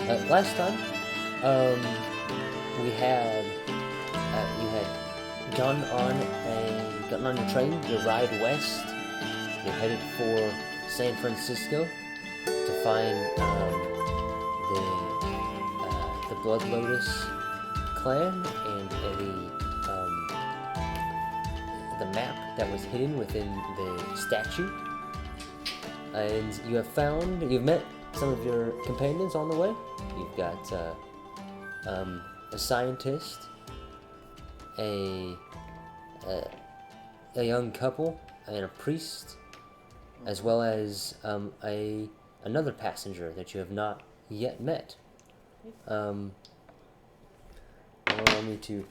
Last time, um, we had you had gotten on your train, your ride west. You're headed for San Francisco to find the Blood Lotus clan and the map that was hidden within the statue. And you've met some of your companions on the way. You've got a scientist, a, a a young couple, and a priest, as well as another passenger that you have not yet met. Allow me to,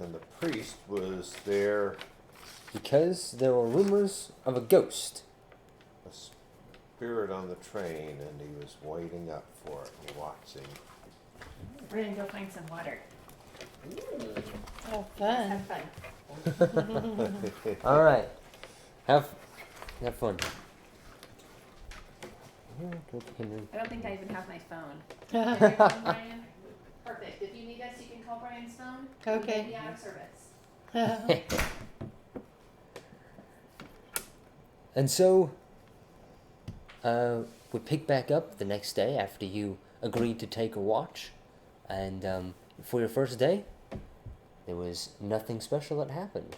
And the priest was there, because there were rumors of a ghost. a spirit on the train, and he was waiting up for it and watching. We're gonna go find some water. Oh, fun. Have fun. All right, have fun. I don't think I even have my phone. Have your phone, Brian? Perfect. If you need us, you can call Brian's phone. Okay. We may be out of service. And so, we pick back up the next day after you agreed to take a watch, and for your first day, there was nothing special that happened.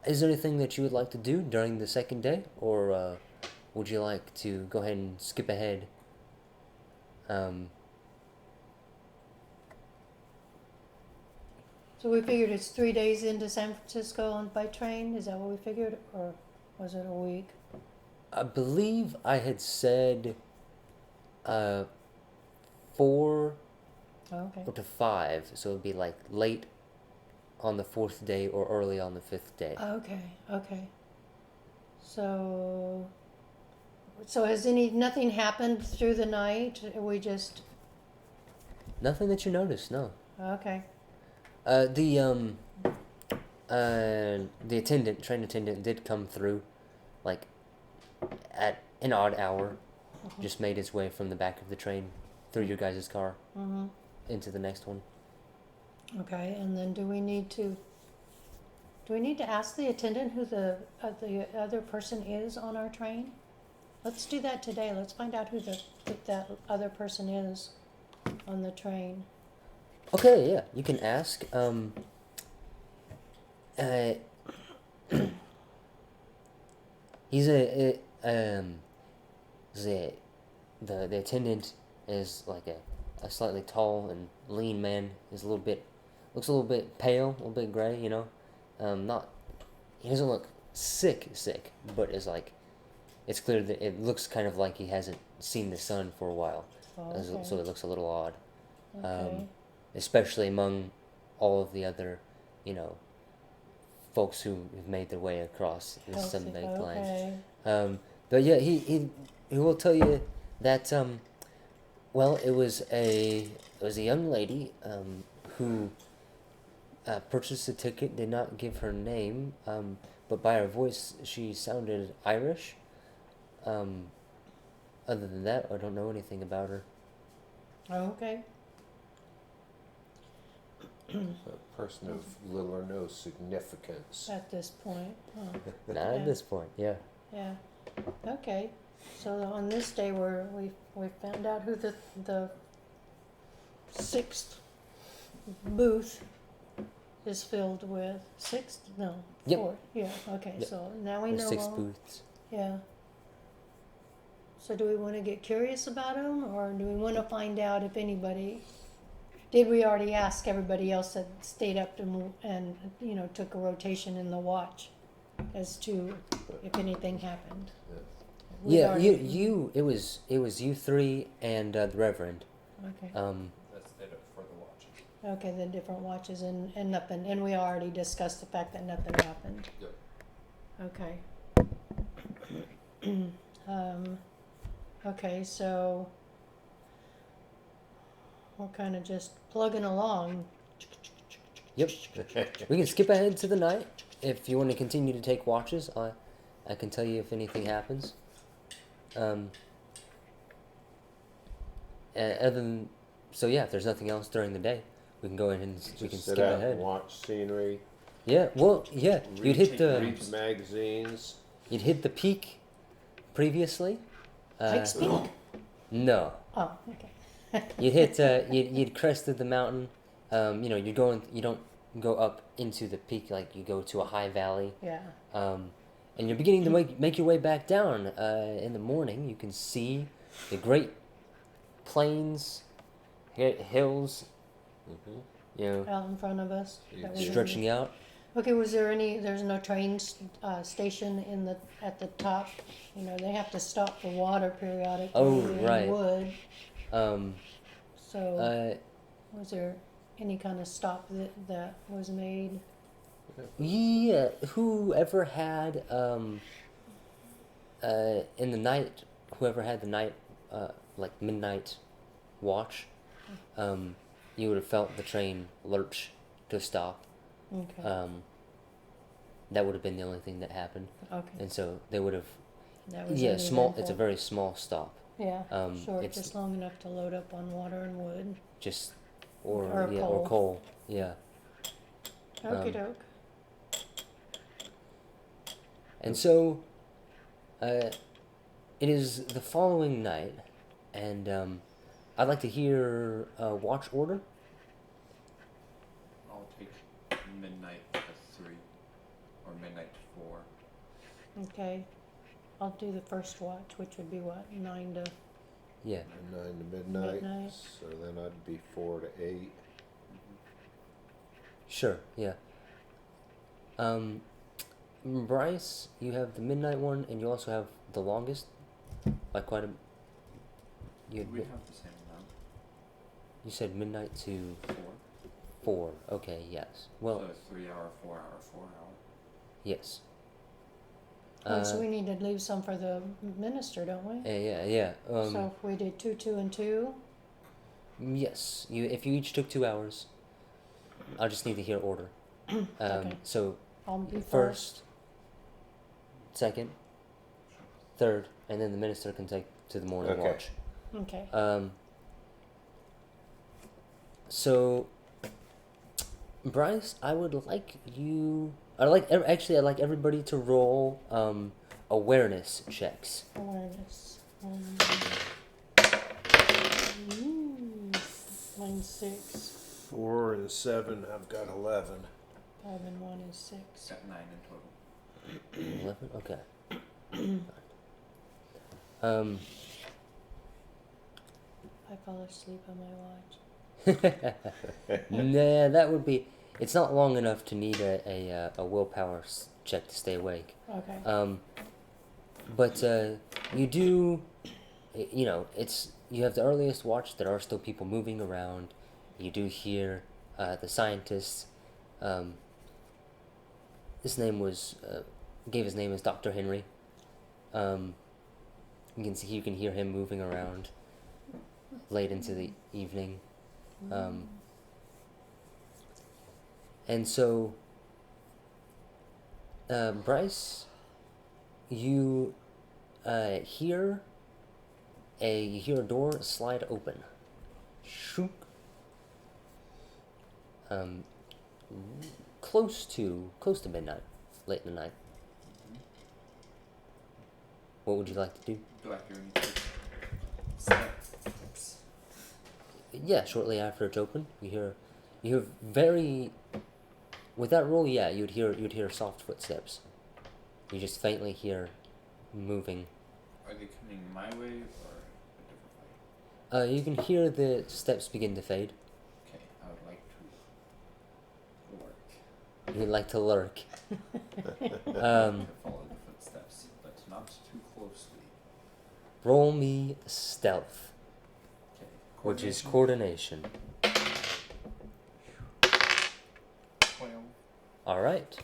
Is there anything that you would like to do during the second day, or would you like to go ahead and skip ahead? So we figured it's 3 days into San Francisco by train. Is that what we figured, or was it a week? I believe I had said 4 Oh, okay. to 5, so it would be like late on the 4th day or early on the 5th day. Okay. Okay. So has nothing happened through the night? We just Nothing that you noticed, no. okay. The train attendant did come through, like, at an odd hour, just made his way from the back of the train through your guys' car Mm-hmm. into the next one. Okay, and then do we need to ask the attendant who the other person is on our train? Let's do that today. Let's find out who that other person is on the train. Okay, yeah, you can ask. He's the attendant is like a slightly tall and lean man. Looks a little bit pale, a little bit gray, you know. He doesn't look sick, but it's clear that it looks kind of like he hasn't seen the sun for a while. Oh, okay. So it looks a little odd. Okay. Especially among all of the other, folks who have made their way across the sunbaked land. Okay. But yeah, he will tell you that it was a young lady who purchased a ticket. Did not give her name, but by her voice she sounded Irish. Other than that, I don't know anything about her. Okay. A person of little or no significance. At this point. Huh. Not Yeah. at this point, yeah. Yeah. Okay. So on this day, we found out who the sixth booth is filled with. Sixth? No. Yep. Fourth. Yeah. Okay. Yep. So now we There's know. 6 booths. Yeah. So do we want to get curious about them, or do we want to find out if anybody? Did we already ask everybody else that stayed up and took a rotation in the watch, as to if anything happened? We'd Yeah, already- it was you three and the Reverend. Okay. That's it for the watches. Okay, the different watches and nothing, and we already discussed the fact that nothing happened. Yep. Okay. Okay, so we're kind of just plugging along. Yep. We can skip ahead to the night if you want to continue to take watches. I can tell you if anything happens. other than, so yeah, if there's nothing else during the day, we can go ahead and we can Just sit skip out ahead. and watch scenery. Yeah, well, yeah, you'd hit the read magazines. you'd hit the peak previously. Pikes Peak? No, Oh, okay. you'd hit you'd crested the mountain. You don't go up into the peak like you go to a high valley. Yeah. And you're beginning to make your way back down. In the morning, you can see the great plains, hills, Out in front of us. that we stretching out. Okay, there's no train station at the top? You know, they have to stop for water periodically. Oh, and right. wood. Um, So, was there any kind of stop that was made? yeah, whoever had in the night, whoever had the night like midnight watch, you would have felt the train lurch to stop. Okay. That would have been the only thing that happened, Okay. and so they would have. That was Yeah, small. It's a uneventful. very small stop. Yeah, short, it's just long enough to load up on water and wood. just Or or coal. Yeah. Okie doke. And so, it is the following night, and I'd like to hear a watch order. I'll take midnight to 3 or midnight to 4. Okay. I'll do the first watch, which would be what, 9 to... Yeah. 9 to midnight. Midnight. So then I'd be 4 to 8. Sure. Yeah. Bryce, you have the midnight one, and you also have the longest, by quite a. We have the same amount. You said midnight to 4. 4. Okay. Yes. Well. So 3 hour, 4 hour, 4 hour. Yes. so we need to leave some for the minister, don't we? Yeah. So if we did 2, 2, and 2, Yes. If you each took 2 hours, I'll just need to hear order. Okay. So I'll be first, second, third, and then the minister can take to the morning Okay. watch. Okay. So, Bryce, I would like you. I'd like everybody to roll awareness checks. Awareness. Mine's 6. 4 and 7, I've got 11. 5 and 1 is 6. Got 9 in total. 11. Okay. I fall asleep on my watch. Nah, that would be. It's not long enough to need a willpower check to stay awake. Okay. But you do. It's you have the earliest watch. There are still people moving around. You do hear the scientists. His name was gave his name as Dr. Henry. You can hear him moving around late into the evening. And so, Bryce, you hear a door slide open. Shook. Close to midnight, late in the night. What would you like to do? Do I hear any steps? Yeah, shortly after it's open, you hear very. With that roll, yeah, you'd hear soft footsteps. You just faintly hear moving. Are they coming my way or a different way? You can hear the steps begin to fade. Okay, I would like to work. You'd like to lurk. To follow the footsteps, but not too closely. Roll me stealth, Okay. which is coordination. 12. All right,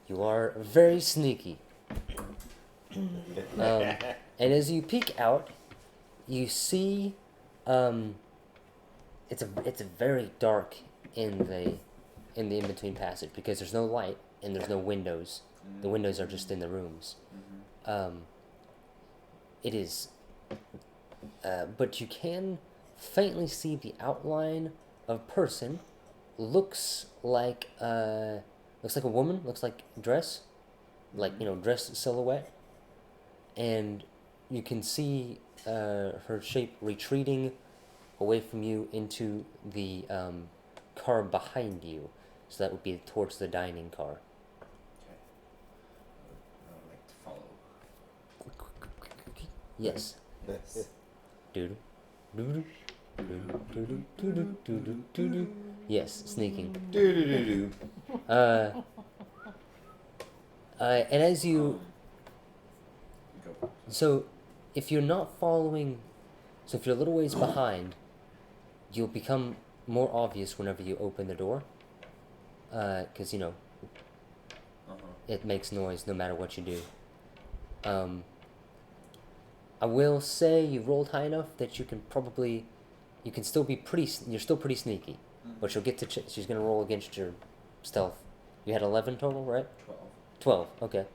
you are very sneaky. And as you peek out, you see, it's a very dark in the in between passage because there's no light and there's no windows. The windows are just in the rooms. It is, but you can faintly see the outline of a person. Looks like a woman. Looks like dress, like dress silhouette, and you can see her shape retreating away from you into the car behind you. So that would be towards the dining car. Okay. I would like to follow. Yes. Yes. Doodle. Doodle. Doodle. Yes, sneaking. Do-do-do-do. And as you, Go. so if you're not following, so if you're a little ways behind, you'll become more obvious whenever you open the door. Because it makes noise no matter what you do. I will say you rolled high enough that you can still be you're still pretty sneaky. But she'll get to, she's going to roll against your stealth. You had 11 total, right? 12. 12, okay.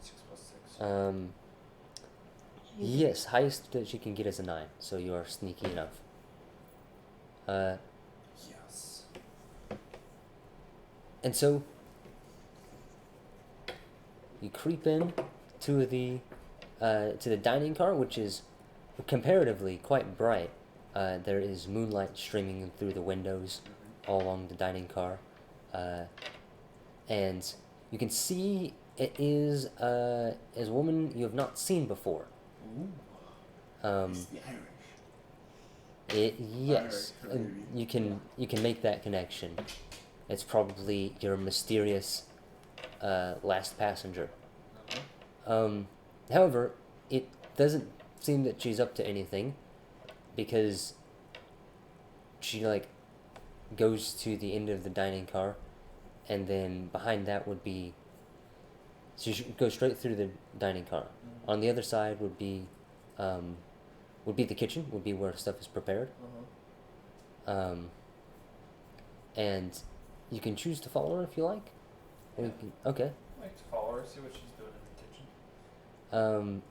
6 plus 6. Yes, highest that she can get is a 9, so you are sneaky enough. Yes. And so, you creep in to the dining car, which is comparatively quite bright. There is moonlight streaming through the windows all along the dining car. And you can see it is a woman you have not seen before. Ooh. It's the Irish. Yes, Irish, you can make that connection. It's probably your mysterious last passenger. However, it doesn't seem that she's up to anything, because she goes to the end of the dining car, and then behind that would be. So she goes straight through the dining car. On the other side would be the kitchen. Would be where stuff is prepared. And you can choose to follow her if you like. Or you can, okay. I'd like to follow her, see what she's doing in the kitchen.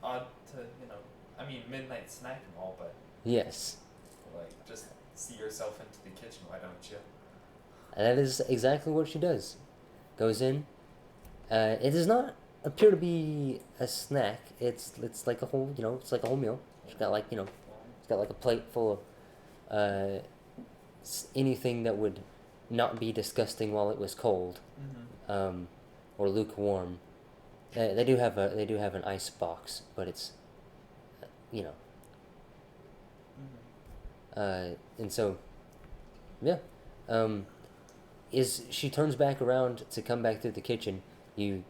Odd to, I mean, midnight snack and all, but Yes. just see yourself into the kitchen, why don't you? And that is exactly what she does. Goes in. It does not appear to be a snack. It's like a whole it's like a whole meal. She's got it's got a plate full of anything that would not be disgusting while it was cold, or lukewarm. They do have an ice box, but it's and so yeah. Is she turns back around to come back through the kitchen, you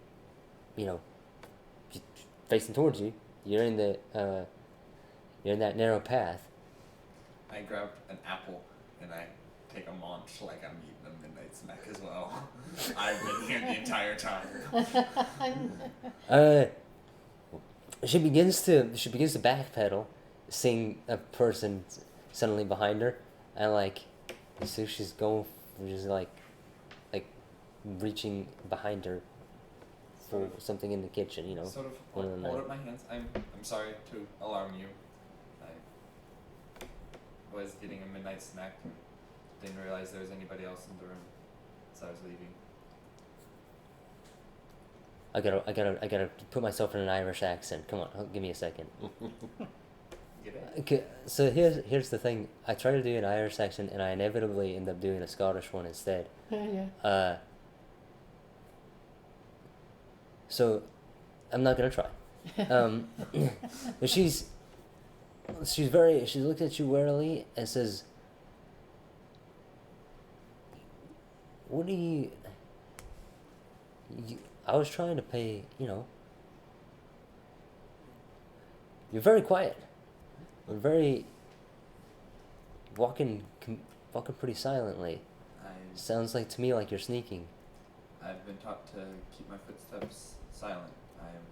facing towards you, you're in that narrow path. I grab an apple and I take a munch like I'm eating a midnight snack as well. I've been here the entire time. She begins to backpedal, seeing a person suddenly behind her, and so she's going, just reaching behind her for something in the kitchen, Sort of one of the hold night. up my hands. I'm sorry to alarm you. I was getting a midnight snack. Didn't realize there was anybody else in the room as I was leaving. I gotta put myself in an Irish accent. Come on, give me a second. Get it? Okay, so here's the thing. I try to do an Irish accent, and I inevitably end up doing a Scottish one instead. Yeah. So I'm not gonna try. But she looks at you warily and says, "What do you I was trying to pay, you're very quiet. You're very walking pretty silently. Sounds like to me like you're sneaking." I've been taught to keep my footsteps silent. I am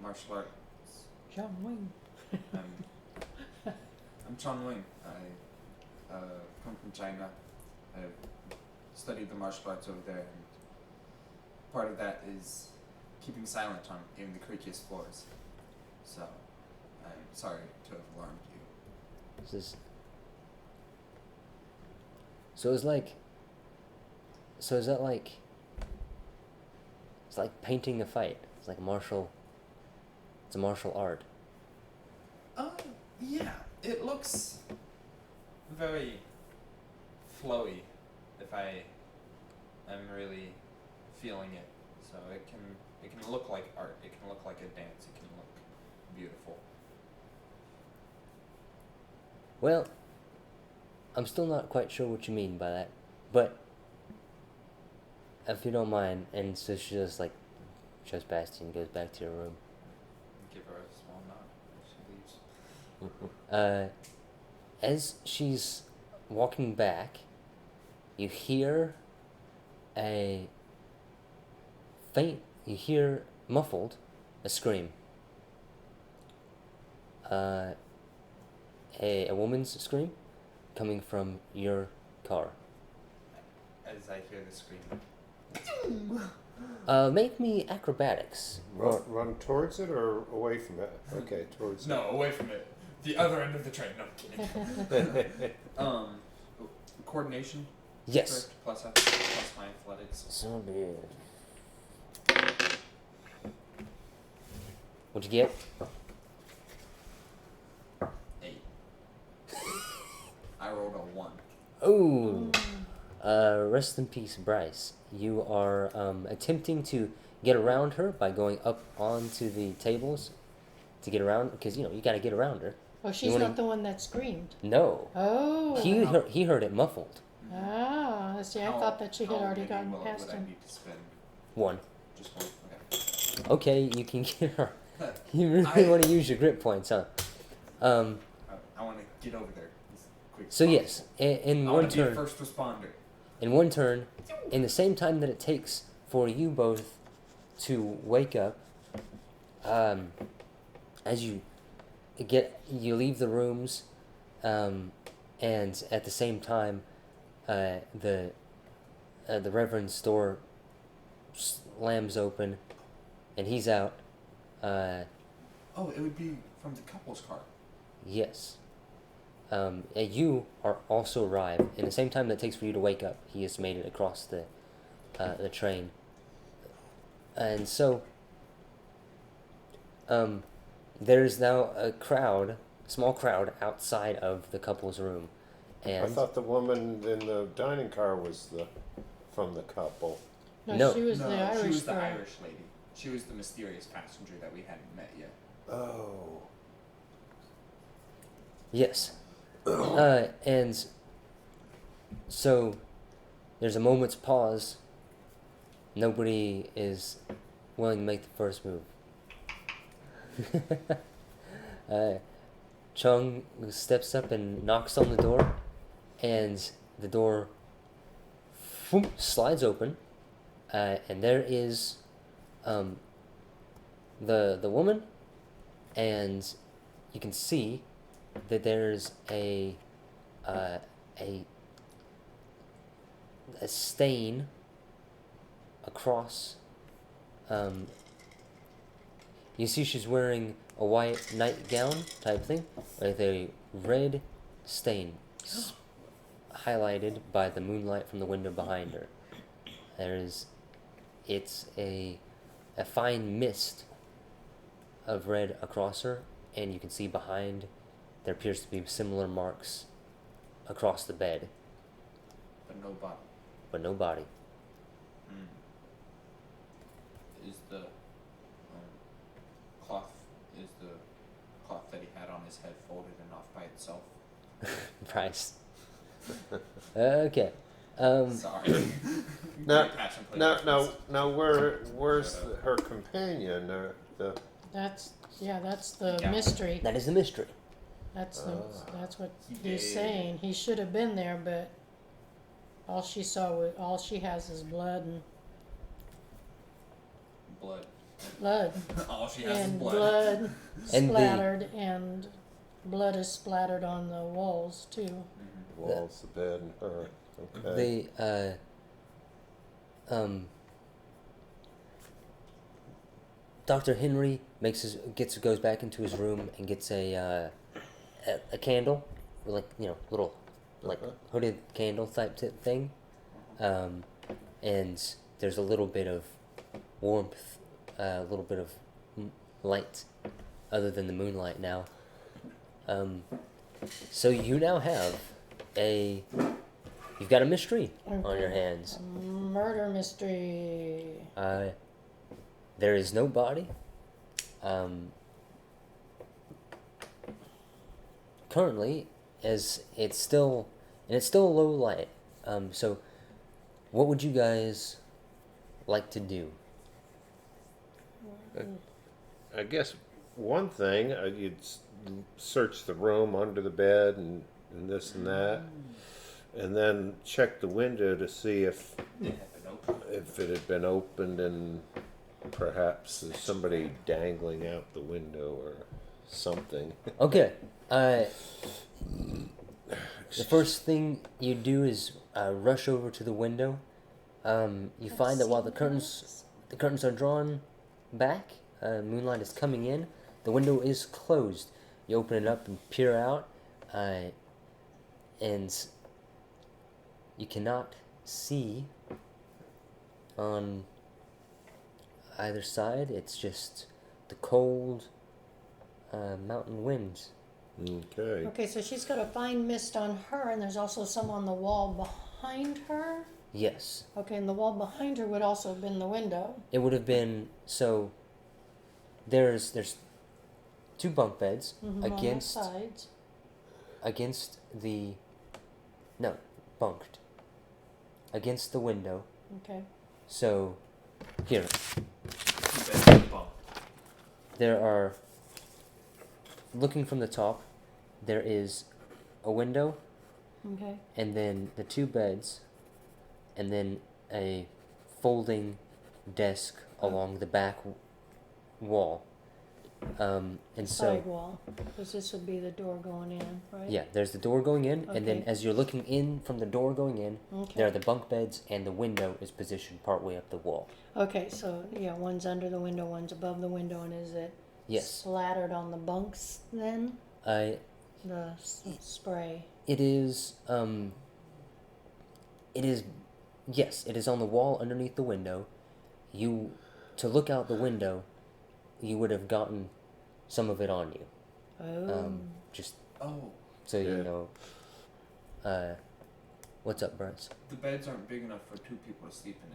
martial arts. John Wayne. I'm Chong Wing. I come from China. I've studied the martial arts over there, and part of that is keeping silent on even the creakiest floors. So, I'm sorry to have alarmed you. Says, So it's like. So is that like? It's like painting a fight. It's like martial. It's a martial art. Yeah. It looks very flowy if I am really feeling it. So it can look like art. It can look like a dance. It can look beautiful. Well, I'm still not quite sure what you mean by that, but if you don't mind, and so she just like shows past you and goes back to her room. Give her a small nod as she leaves. As she's walking back, you hear you hear muffled, a scream. A woman's scream coming from your car. As I hear the scream. Make me acrobatics. Run towards it or away from it? Okay, towards No, away from it. The other end of the train. No, I'm kidding. Coordination. Yes. Correct? Plus my athletics. So be it. What'd you get? 8. I rolled a 1. Ooh. Rest in peace, Bryce. You are attempting to get around her by going up onto the tables to get around, because you got to get around her. Oh, she's not the one that screamed. No. Oh. He heard it muffled. Ah, see, I thought that she had already gotten past would I him. need to spend? 1. Just 1. Okay, you can get her. Okay. You really want to use your grip points, huh? I want to get over there as quick as So possible. yes, in I one want to be a turn, first responder. in one turn, in the same time that it takes for you both to wake up, as you leave the rooms, and at the same time, the Reverend's door slams open, and he's out. Oh, it would be from the couple's car. Yes. You are also arrived in the same time that it takes for you to wake up. He has made it across the train, and so there's now a small crowd outside of the couple's room, and I thought the woman in the dining car was from the couple. No. She was the Irish she was the girl. Irish lady. She was the mysterious passenger that we hadn't met yet. Oh. yes, and so there's a moment's pause. Nobody is willing to make the first move. Chung steps up and knocks on the door, and the door slides open, and there is the woman, and you can see that there's a stain across. You see she's wearing a white nightgown type thing with a red stain highlighted by the moonlight from the window behind her. It's a fine mist of red across her, and you can see behind there appears to be similar marks across the bed, But no body. but no body. Is the cloth that he had on his head folded and off by itself? Price. Okay. Sorry. Now, My passion plays with this. where's her companion? That's the Yeah. mystery. That is the mystery. That's what He he's did. saying. He should have been there, but all she has is blood. Blood. All she has is And blood. blood And the- splattered, and blood is splattered on the walls too. Mm-hmm. Walls, the bed, and her. Okay. Dr. Henry goes back into his room and gets a candle with little like hooded candle type thing, and there's a little bit of warmth, a little bit of light, other than the moonlight now. So you now have you've got a mystery on your hands. Murder mystery. There is no body. Currently, as it's still low light. So, what would you guys like to do? I guess one thing, search the room under the bed and this and that, and then check the window to see if it had been opened and perhaps there's somebody dangling out the window or something. Okay. The first thing you do is rush over to the window. You find that while the curtains are drawn back, moonlight is coming in. The window is closed. You open it up and peer out, and you cannot see on either side. It's just the cold mountain winds. Okay. Okay, so she's got a fine mist on her, and there's also some on the wall behind her. Yes. Okay, and the wall behind her would also have been the window. It would have been so. There's 2 bunk beds against on the sides. Bunked against the window. Okay. So here there are, looking from the top, there is a window, Okay. and then the 2 beds, and then a folding desk along the back wall. And so Side wall, because this would be the door going in, right? yeah, there's the door going in, and then Okay. as you're looking in from the door going in, Okay. there are the bunk beds, and the window is positioned partway up the wall. Okay, so yeah, one's under the window, one's above the window, and is it Yes. splattered on the bunks then? The spray. It is, yes, it is on the wall underneath the window. To look out the window, you would have gotten some of it on you. Oh. Just Oh, so you Yeah. know. What's up, Bryce? the beds aren't big enough for 2 people to sleep in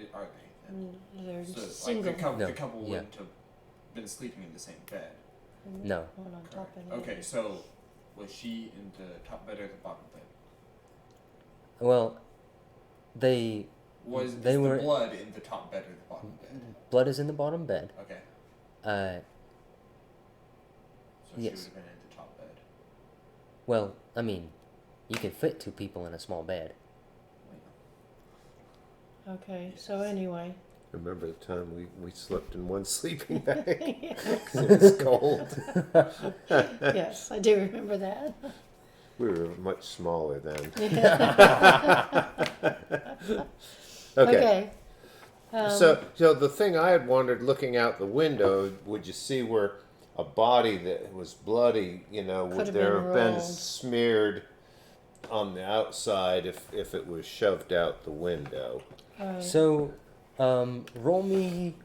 it, are they? They're So single. like the No, couple yeah. wouldn't have been sleeping in the same bed. No. One on top of Okay, so was she in the top bed or the bottom bed? Well, they Was They is were- the blood in the top bed or the bottom bed? blood is in the bottom bed. Okay, so Yes. she would have been in the top bed. Well, I mean, you can fit 2 people in a small bed. Okay, so anyway. Remember the time we slept in one sleeping bag Yeah. because it was cold? Yes, I do remember that. We were much smaller then. Okay. So the thing I had wondered, looking out the window, would you see where a body that was bloody, would Could have there been have been rolled. smeared on the outside if it was shoved out the window? Alright. So, roll me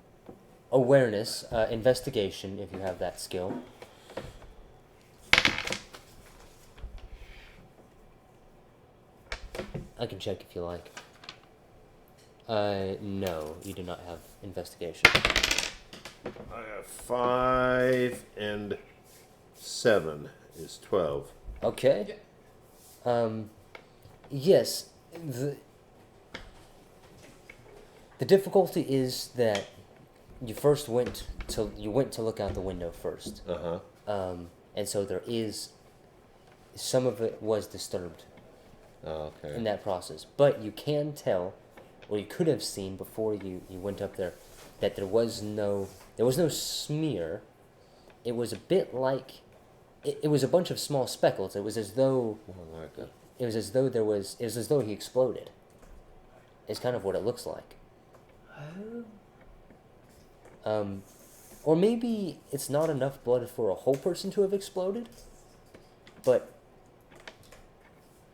awareness, investigation, if you have that skill. I can check if you like. No, you do not have investigation. I have 5 and 7 is 12. Okay. Yes. The difficulty is that you went to look out the window first. And so there is some of it was disturbed Okay. in that process. But you can tell, or you could have seen before you went up there, that there was no smear. It was a bit like it was a bunch of small speckles. It was as though More like a- it was as though he exploded. It's kind of what it looks like. Oh. Or maybe it's not enough blood for a whole person to have exploded, but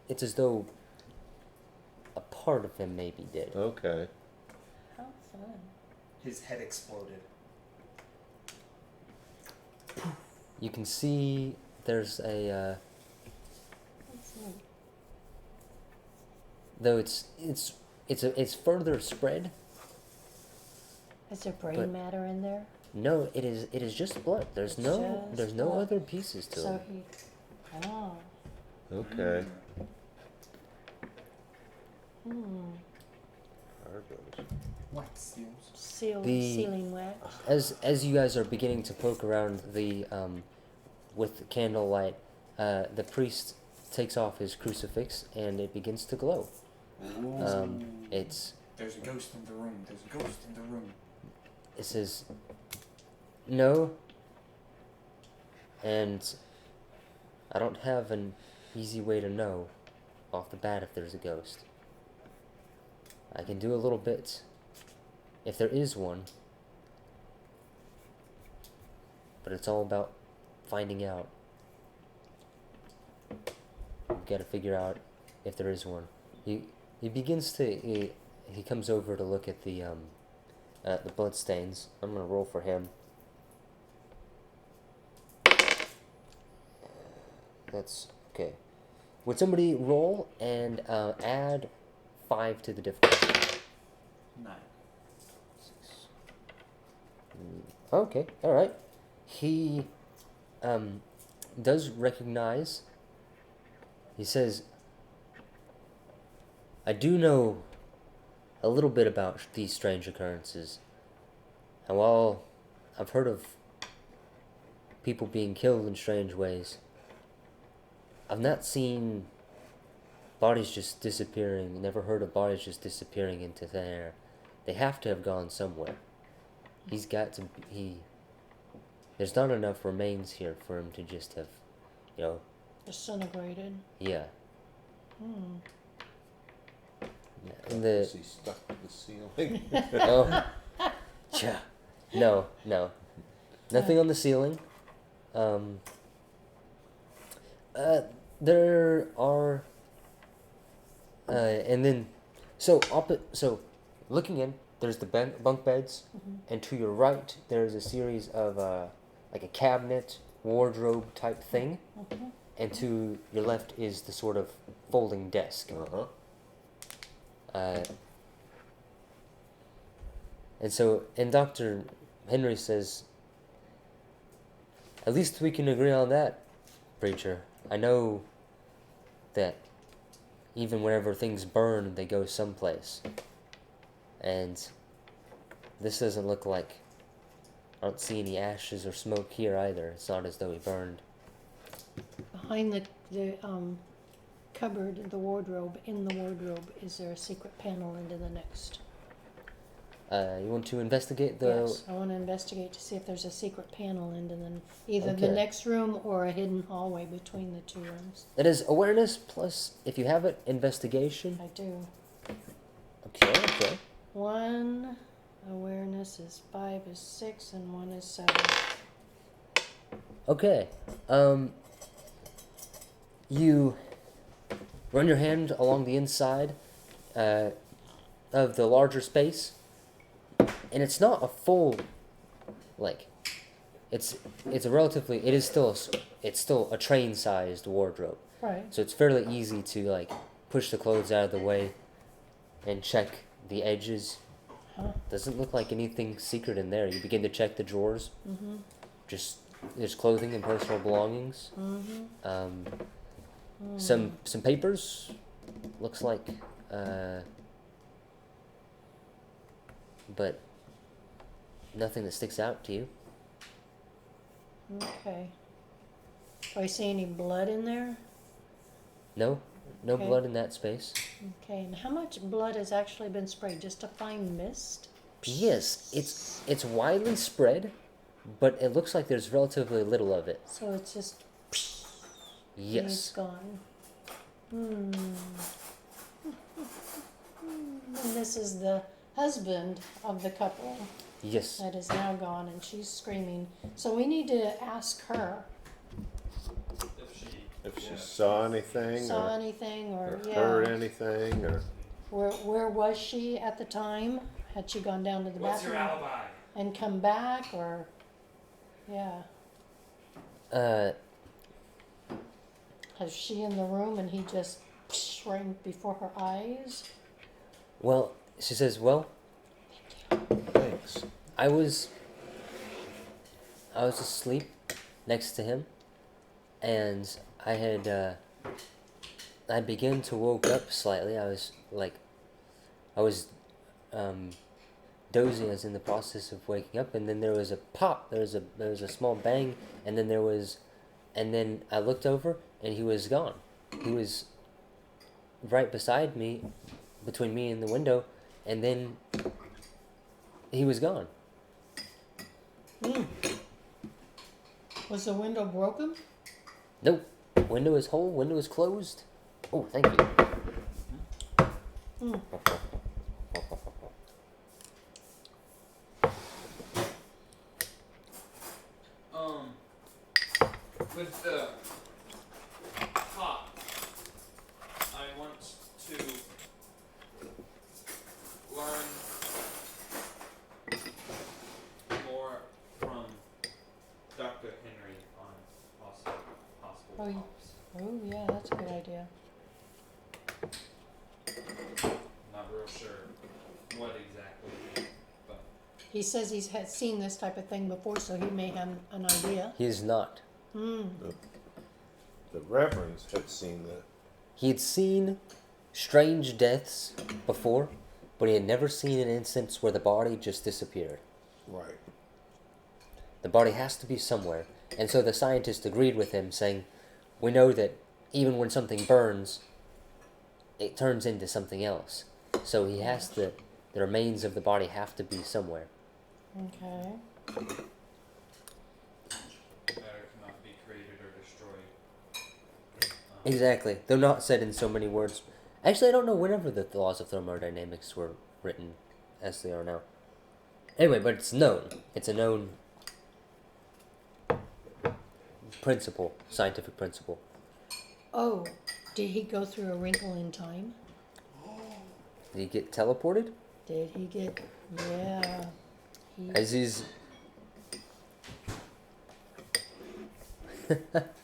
it's as though a part of him may be dead. Okay. How fun. His head exploded. You can see there's a That's neat. though it's further spread. Is there brain But- matter in there? No, it is just blood. There's It's no just no blood. other pieces to So it. he. Oh. Okay. Hmm. Harmless. Wax seals. Sealing wax. As you guys are beginning to poke around the with candlelight, the priest takes off his crucifix and it begins to glow. It's There's a ghost in the room. There's a ghost in the room. it says no, and I don't have an easy way to know off the bat if there's a ghost. I can do a little bit if there is one, but it's all about finding out. You've got to figure out if there is one. He begins to he comes over to look at the blood stains. I'm gonna roll for him. That's okay. Would somebody roll and add 5 to the difficulty? 9. Okay, all right. He does recognize. He says, "I do know a little bit about these strange occurrences. And while I've heard of people being killed in strange ways, I've not seen bodies just disappearing, never heard of bodies just disappearing into thin air. They have to have gone somewhere. He's got to, there's not enough remains here for him to just have, Disintegrated. yeah. Hmm. And Is he stuck to the ceiling? oh, yeah. No. Nothing on the ceiling. There are, and then, so looking in, there's the bunk beds, and to your right, there's a series of, like a cabinet, wardrobe type thing, and to your left is the sort of folding desk. Uh-huh. And Dr. Henry says, at least we can agree on that, preacher. I know that even whenever things burn, they go someplace. And this doesn't look like, I don't see any ashes or smoke here either. It's not as though he burned. Behind the cupboard, the wardrobe, in the wardrobe, is there a secret panel into the next? You want to investigate the... Yes, I want to investigate to see if there's a secret panel into either the Okay. next room or a hidden hallway between the two rooms. That is awareness plus, if you have it, investigation. I do. Okay. 1 awareness is 5 is 6 and 1 is 7. Okay. You run your hand along the inside of the larger space, and it's not a full, like, it's still a train-sized wardrobe. Right. So it's fairly easy to like push the clothes out of the way and check the edges. Huh. Doesn't look like anything secret in there. You begin to check the drawers. Mm-hmm. Just there's clothing and personal belongings. Mm-hmm. Some papers. Looks like, but nothing that sticks out to you. Okay. Do I see any blood in there? No Okay. blood in that space. Okay, and how much blood has actually been sprayed? Just a fine mist? Yes, it's widely spread, but it looks like there's relatively little of it. So it's just it's Yes. gone. And this is the husband of the couple Yes. that is now gone, and she's screaming. So we need to ask her. If she if she Yeah. saw anything saw or anything or heard yeah. anything or. Where was she at the time? Had she gone down to the What's your bathroom alibi? and come back or yeah. Uh, Was she in the room and he just right before her eyes? well, she says, well, Thanks. I was asleep next to him, and I began to woke up slightly. I was dozing. I was in the process of waking up, and then there was a pop. There was a small bang, and then I looked over, and he was gone. He was right beside me, between me and the window, and then he was gone. Was the window broken? Nope. Window is whole. Window is closed. Oh, thank you. With the pop, I want to learn more from Dr. Henry on possible Oh, you- pops. Oh yeah, that's a good idea. Not real sure what exactly, but He says he's had seen this type of thing before, so he may have an idea. He is not. The reverends had seen that. He had seen strange deaths before, but he had never seen an instance where the body just disappeared. Right. The body has to be somewhere. And so the scientist agreed with him, saying, we know that even when something burns, it turns into something else. So he has to, the remains of the body have to be somewhere. Okay. matter cannot be created or destroyed. Exactly. Though not said in so many words. Actually, I don't know whenever the laws of thermodynamics were written as they are now. Anyway, but it's known. It's a known principle, scientific principle. Oh, did he go through a wrinkle in time? Did he get teleported? Did he get? Yeah. As he's...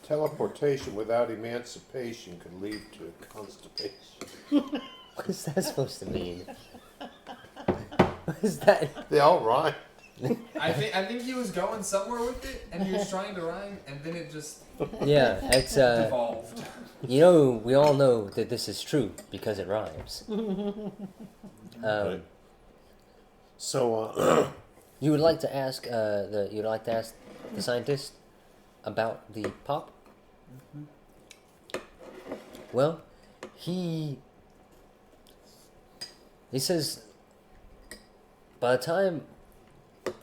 Teleportation without emancipation could lead to constipation. What is that supposed to mean? What is that? They all rhyme. I think he was going somewhere with it, and he was trying to rhyme, and then it just Yeah, it's devolved. you know, we all know that this is true because it rhymes. Right. So, You would like to ask the scientist about the pop? Well, he says by the time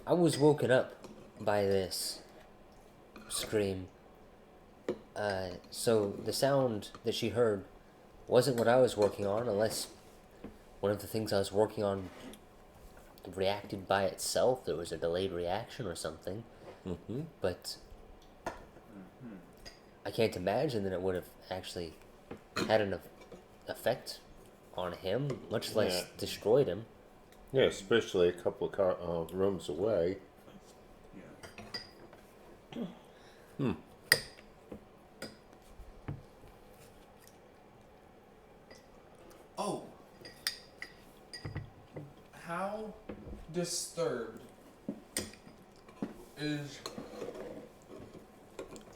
I was woken up by this scream, so the sound that she heard wasn't what I was working on, unless one of the things I was working on reacted by itself. There was a delayed reaction or something. But I can't imagine that it would have actually had an effect on him, much less Yeah. destroyed him. yeah, especially a couple of rooms away. Yeah. Oh. How disturbed is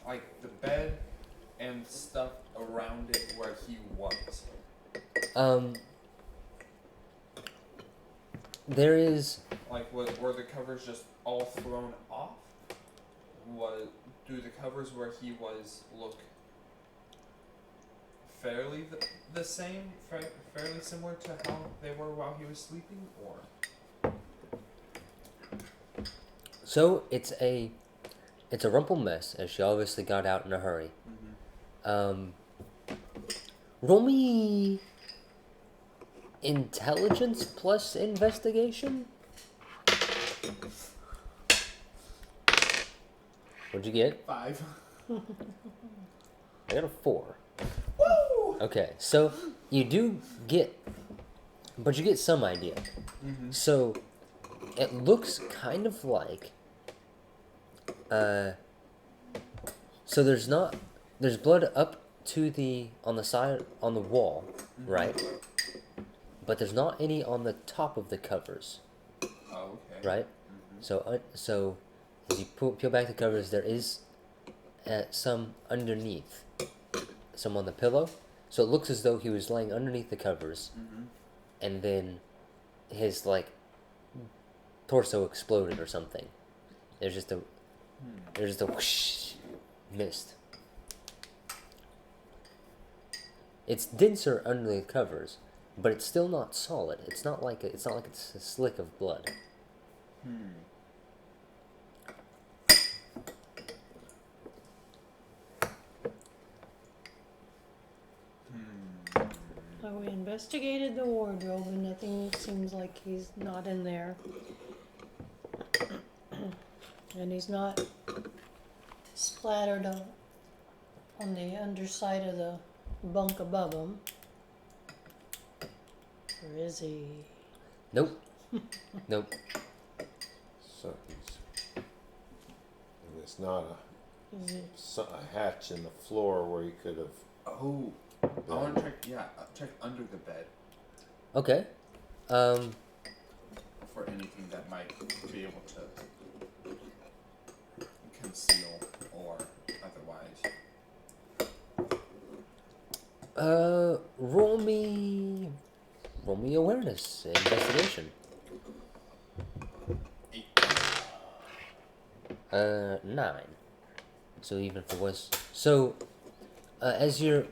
like the bed and stuff around it where he was? There is Like, were the covers just all thrown off? Do the covers where he was look fairly the same, fairly similar to how they were while he was sleeping, or? so it's a rumple mess, as she obviously got out in a hurry. Roll me intelligence plus investigation. What'd you get? 5. I got a 4. Woo! Okay, so you do get, but you get some idea. Mm-hmm. So it looks kind of like, so there's blood up to on the side, on the wall, right? But there's not any on the top of the covers, Oh, okay. right? So as you peel back the covers, there is some underneath, some on the pillow. So it looks as though he was laying underneath the covers, and then his like torso exploded or something. There's just a whoosh mist. It's denser under the covers, but it's still not solid. It's not like it's a slick of blood. So we investigated the wardrobe and nothing seems like he's not in there. And he's not splattered on the underside of the bunk above him. Or is he? Nope. Nope. So and it's not Is he? a hatch in the floor where he could have. Oh, I want to check. Yeah, check under the bed Okay. for anything that might be able to conceal or otherwise. Roll me awareness investigation. 8. 9. So even if it was as you're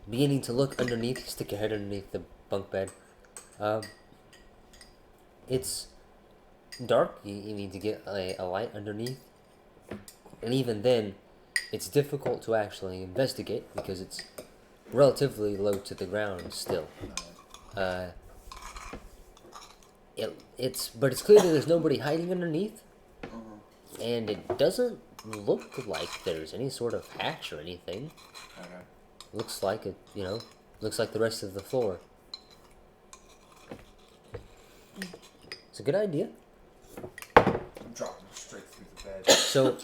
beginning to look underneath, you stick your head underneath the bunk bed. It's dark. You need to get a light underneath, and even then, it's difficult to actually investigate because it's relatively low to the ground still. It's clear that there's nobody hiding underneath, and it doesn't look like there's any sort of hatch or anything. Okay. Looks like looks like the rest of the floor. It's a good idea. I'm dropping straight through the bed. So,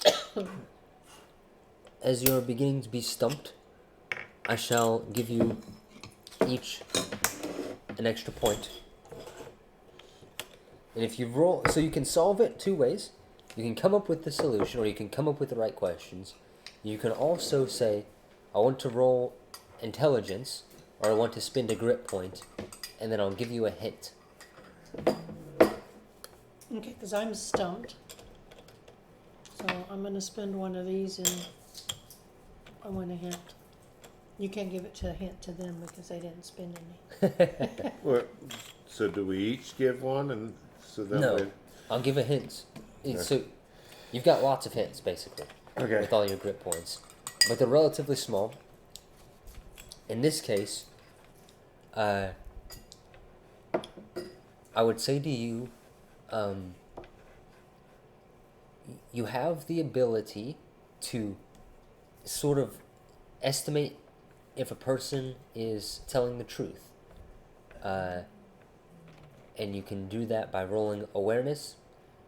as you're beginning to be stumped, I shall give you each an extra point. And if you roll, so you can solve it 2 ways. You can come up with the solution, or you can come up with the right questions. You can also say, I want to roll intelligence, or I want to spend a grit point, and then I'll give you a hint. Okay, because I'm stumped. So I'm going to spend one of these and I want a hint. You can't give it to a hint to them because they didn't spend any. What? So do we each give one, and so then No, I'll give a hint. So you've got lots of hints, basically, with all your grit points. But they're relatively small. In this case, I would say to you, you have the ability to sort of estimate if a person is telling the truth. And you can do that by rolling awareness,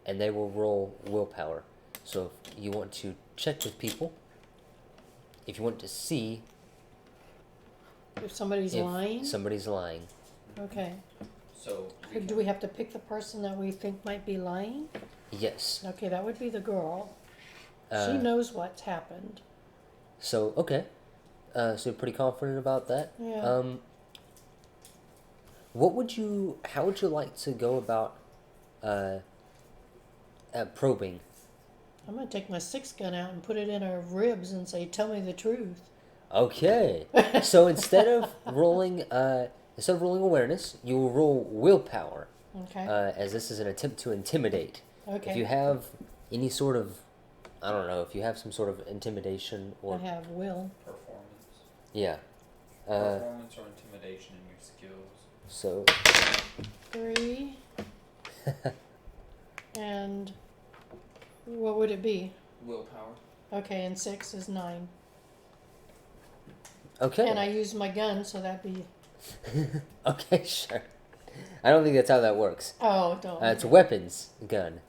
and they will roll willpower. So if you want to check with people, if you want to see If somebody's if lying? somebody's lying. Okay. So Do we have to pick the person that we think might be lying? Yes. Okay, that would be the girl. She Uh, knows what's happened. So, okay. So you're pretty confident about that? Yeah. How would you like to go about, probing? I'm going to take my 6-gun out and put it in her ribs and say, tell me the truth. Okay. So instead of rolling awareness, you will roll willpower, Okay. as this is an attempt to intimidate. Okay. If you have any sort of, I don't know, if you have some sort of intimidation or, I have will. Performance. yeah. Performance or intimidation in your skills. So, 3. And what would it be? Willpower. Okay, and 6 is 9. Okay. And I use my gun, so that'd be. Okay, sure. I don't think that's how that works. Oh, don't. It's a weapons gun.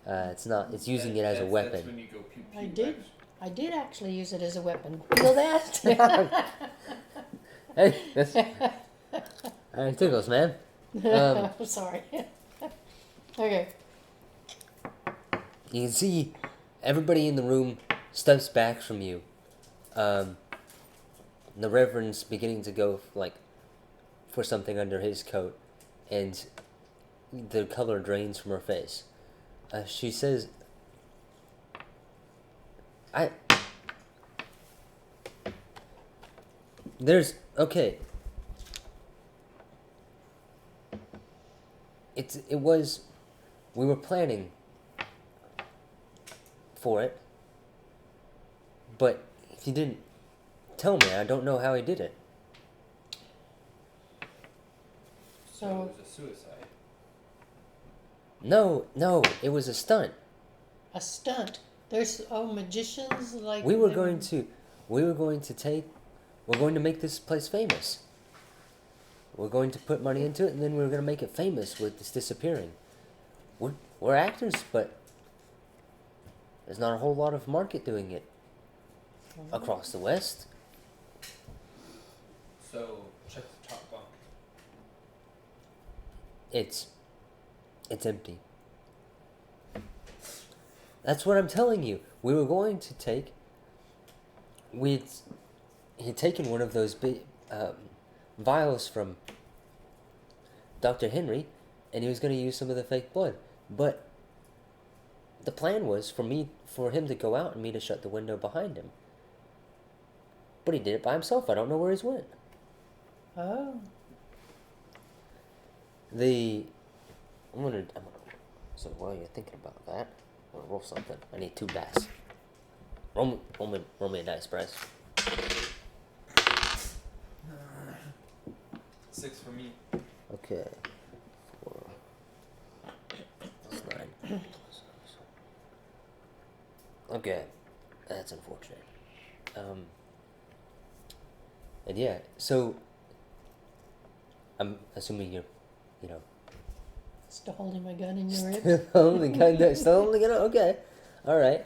It's not. It's using it as a That's weapon. when you go pew pew. I did. I did actually use it as a weapon. Feel that? Hey, that's. It tickles, man. Sorry. Okay. You can see everybody in the room steps back from you. The Reverend's beginning to go for something under his coat, and the color drains from her face. She says, okay. We were planning for it, but he didn't tell me. I don't know how he did it. So it was a suicide. No, it was a stunt. A stunt. There's magicians like. We were going to make this place famous. We're going to put money into it, and then we're going to make it famous with this disappearing. We're actors, but there's not a whole lot of market doing it across the West. So check the top bunk. It's empty. That's what I'm telling you. We were going to take. He'd taken one of those big vials from Dr. Henry, and he was going to use some of the fake blood. But the plan was for him to go out and me to shut the window behind him. But he did it by himself. I don't know where he's went. Oh. So while you're thinking about that, I'm gonna roll something. I need 2 dice. Roll me a dice, Bryce. 6 for me. Okay. 4. That's 9. Okay. That's unfortunate. And yeah, so I'm assuming you're, Still holding my gun in your ribs. still holding the gun. Okay, all right.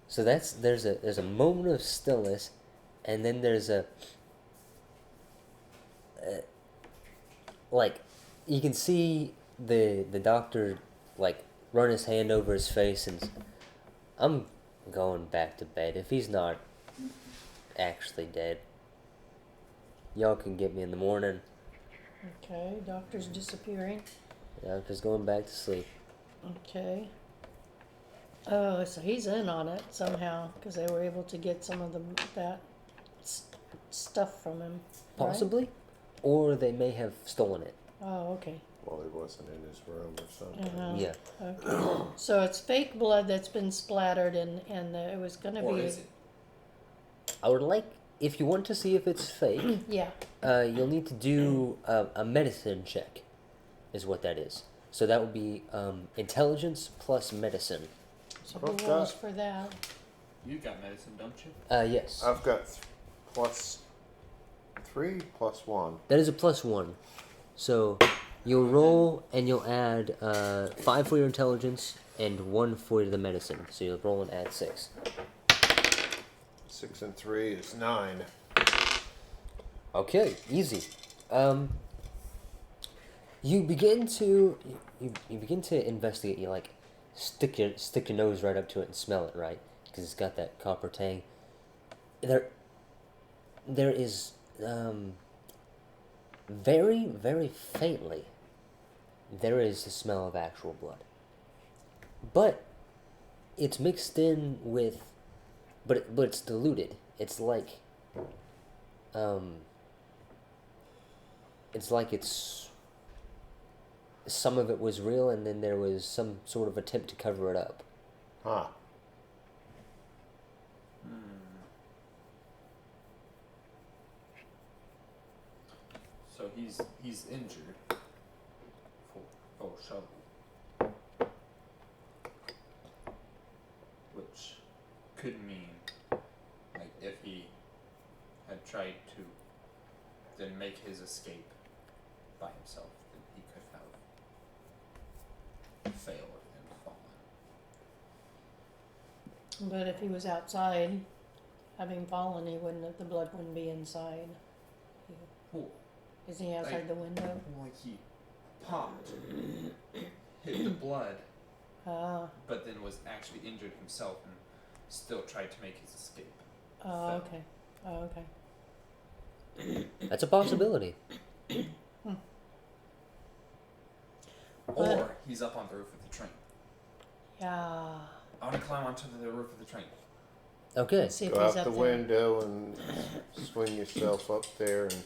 So there's a moment of stillness, and then there's you can see the doctor run his hand over his face, and I'm going back to bed. If he's not actually dead, y'all can get me in the morning. Okay, doctor's disappearing. Yeah, I'm just going back to sleep. Okay. Oh, so he's in on it somehow because they were able to get some of that stuff from him. Right? Possibly, or they may have stolen it. Oh, okay. Well, he wasn't in his room or something. Uh-huh. Yeah. Okay. So it's fake blood that's been splattered, and it was gonna Or be. is it? I would like, if you want to see if it's fake, Yeah. you'll need to do a medicine check, is what that is. So that would be intelligence plus medicine. So who rolls for that? You got medicine, don't you? Yes. I've got +3 + 1. That is a +1. So you'll roll and you'll add 5 for your intelligence and 1 for the medicine. So you'll roll and add 6. 6 and 3 is 9. Okay, easy. You begin to investigate. You stick your nose right up to it and smell it, right? Because it's got that copper tang. There is very, very faintly, there is the smell of actual blood. But it's mixed in with, but it's diluted. It's like some of it was real, and then there was some sort of attempt to cover it up. Huh. So he's injured. For shovel. Which could mean, like, if he had tried to then make his escape by himself, then he could have failed and fallen. But if he was outside, having fallen, he wouldn't have, the blood wouldn't be inside. Well, Is he outside the window? like he popped, hit the blood, Ah, but then was actually injured himself and still tried to make his escape. oh, okay. Oh, okay. That's a possibility. Or he's up on the roof of the train. Yeah. I want to climb onto the roof of the train. Okay. Let's see if Go he's out up the there. window and swing yourself up there and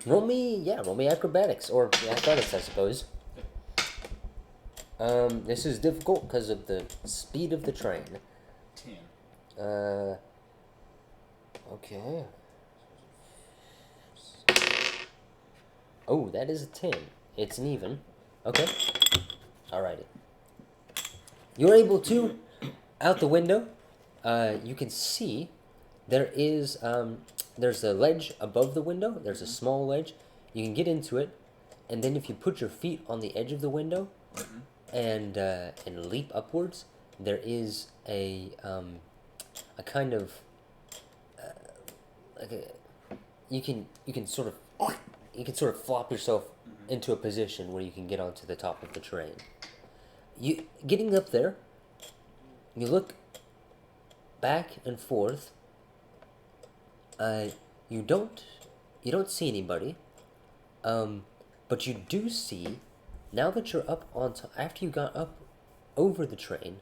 Roll me acrobatics or athletics, I suppose. This is difficult because of the speed of the train. 10. Okay. Oh, that is a 10. It's an even. Okay. Alrighty. You're able to, out the window, you can see there is, there's a ledge above the window. There's a small ledge. You can get into it, and then if you put your feet on the edge of the window and leap upwards, there is a kind of, like a, you can sort of flop yourself into a position where you can get onto the top of the train. You getting up there, you look back and forth. You don't see anybody. But you do see, now that you're up on top, after you got up over the train,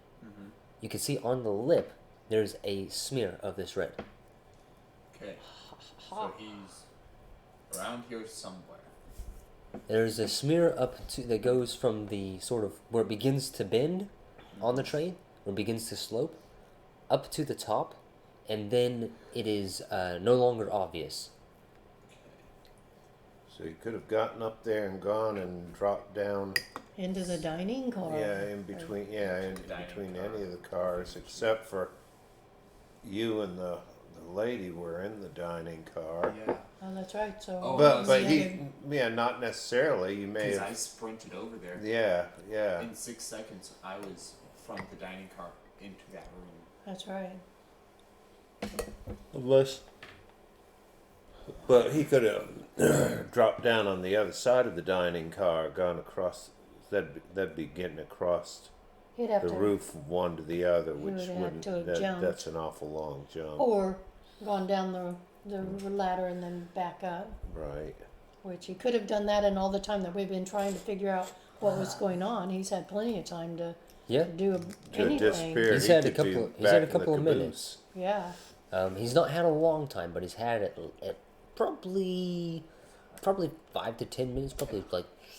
you can see on the lip there's a smear of this red. Okay. So he's around here somewhere. There's a smear up to that goes from the sort of where it begins to bend on the train, where it begins to slope, up to the top, and then it is no longer obvious. so you could have gotten up there and gone and dropped down. Into the dining car. Yeah, in between. Yeah, in Dining between car. any of the cars except for you and the lady were in the dining car. Yeah. Oh, that's right. So. Oh, But yeah, he, yeah, not necessarily. You may Because I have. sprinted over there. Yeah. In 6 seconds, I was from the dining car into that room. That's right. Unless. But he could have dropped down on the other side of the dining car, gone across. That'd be getting across He'd have the to. roof from one to the other, He which would have wouldn't. to have That, jumped. that's an awful long jump. Or gone down the ladder and then back up. Right. Which he could have done that, and all the time that we've been trying to figure out what was going on, he's had plenty of time to Yeah. do To anything. disappear. He's he had a could be couple- he's back had a in the couple of caboose. minutes. Yeah. He's not had a long time, but he's had it at probably 5 to 10 minutes, probably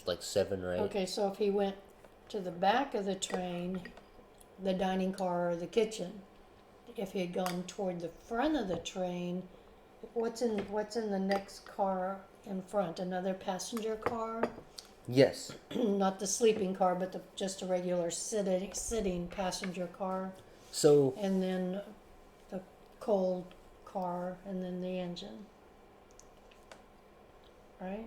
like 7 or 8. Okay, so if he went to the back of the train, the dining car or the kitchen, if he had gone toward the front of the train, what's in the next car in front? Another passenger car? Yes. Not the sleeping car, but just a regular sitting passenger car, So and then the cold car, and then the engine. Right?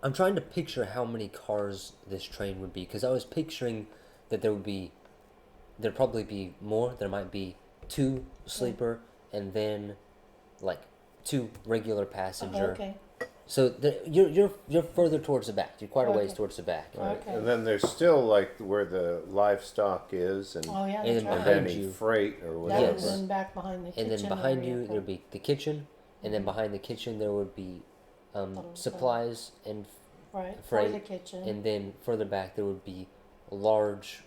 I'm trying to picture how many cars this train would be, because I was picturing that there'd probably be more. There might be 2 sleeper and then like 2 regular passenger. Okay. So you're further towards the back. You're quite a ways Okay. towards the back. Right. Okay. And then there's still like where the livestock is, and Oh yeah, And that's then and right. behind any you- freight or That whatever. Yes. and then back behind the kitchen. And then behind area you for- there'd be the kitchen, and then behind the kitchen there would be Little supplies and right freight, for the kitchen. and then further back there would be large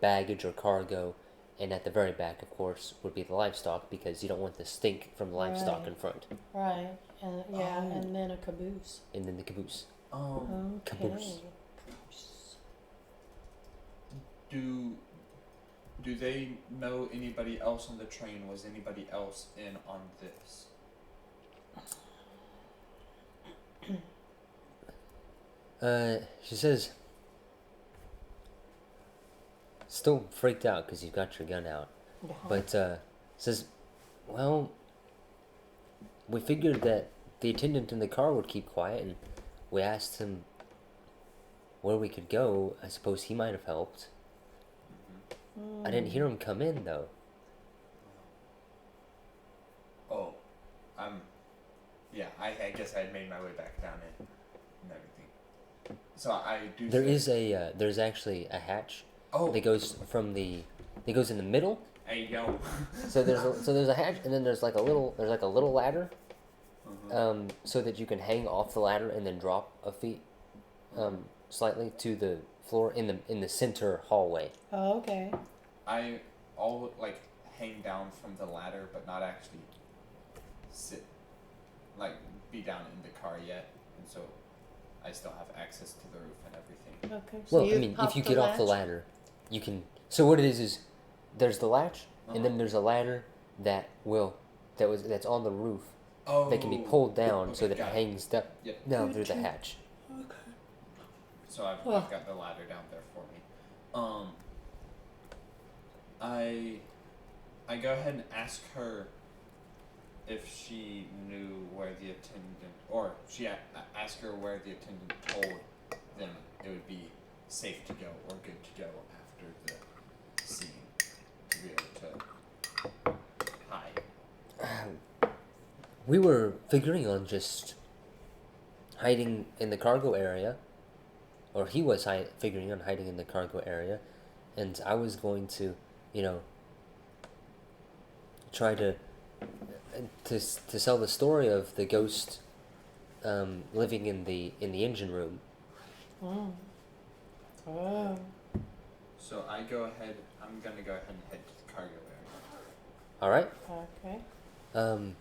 baggage or cargo, and at the very back, of course, would be the livestock, because you don't want the stink from the livestock Right. in front, Right, and yeah, Oh. and then a caboose. and then the caboose. Um, Okay. Caboose. do they know anybody else on the train? Was anybody else in on this? She says, still freaked out because you've got your gun out, but Says, well, we figured that the attendant in the car would keep quiet, and we asked him where we could go. I suppose he might have helped. I didn't hear him come in, though. Oh, yeah, I guess I had made my way back down and everything. So I do. There's actually a hatch Oh, that goes in the middle. there you go. So there's a hatch, and then there's like a little ladder, so that you can hang off the ladder and then drop a feet, slightly to the floor in the center hallway. Oh, okay. I'll like hang down from the ladder, but not actually sit, like be down in the car yet, and so I still have access to the roof and everything. Okay. So Well, I mean, if you get off the latch? ladder, you can. So what it is there's the latch, and then there's a ladder that's on the roof Oh, that can be pulled down so okay, that it got hangs Yep. down through the hatch. So I've Well. got the ladder down there for me. I go ahead and ask her if she knew where the attendant, or ask her where the attendant told them it would be safe to go or good to go after the scene to be able to hide. We were figuring on just hiding in the cargo area, or he was figuring on hiding in the cargo area, and I was going to, try to sell the story of the ghost living in the engine room. Mm. Oh. So I'm gonna go ahead and head to the cargo area. All right. Okay.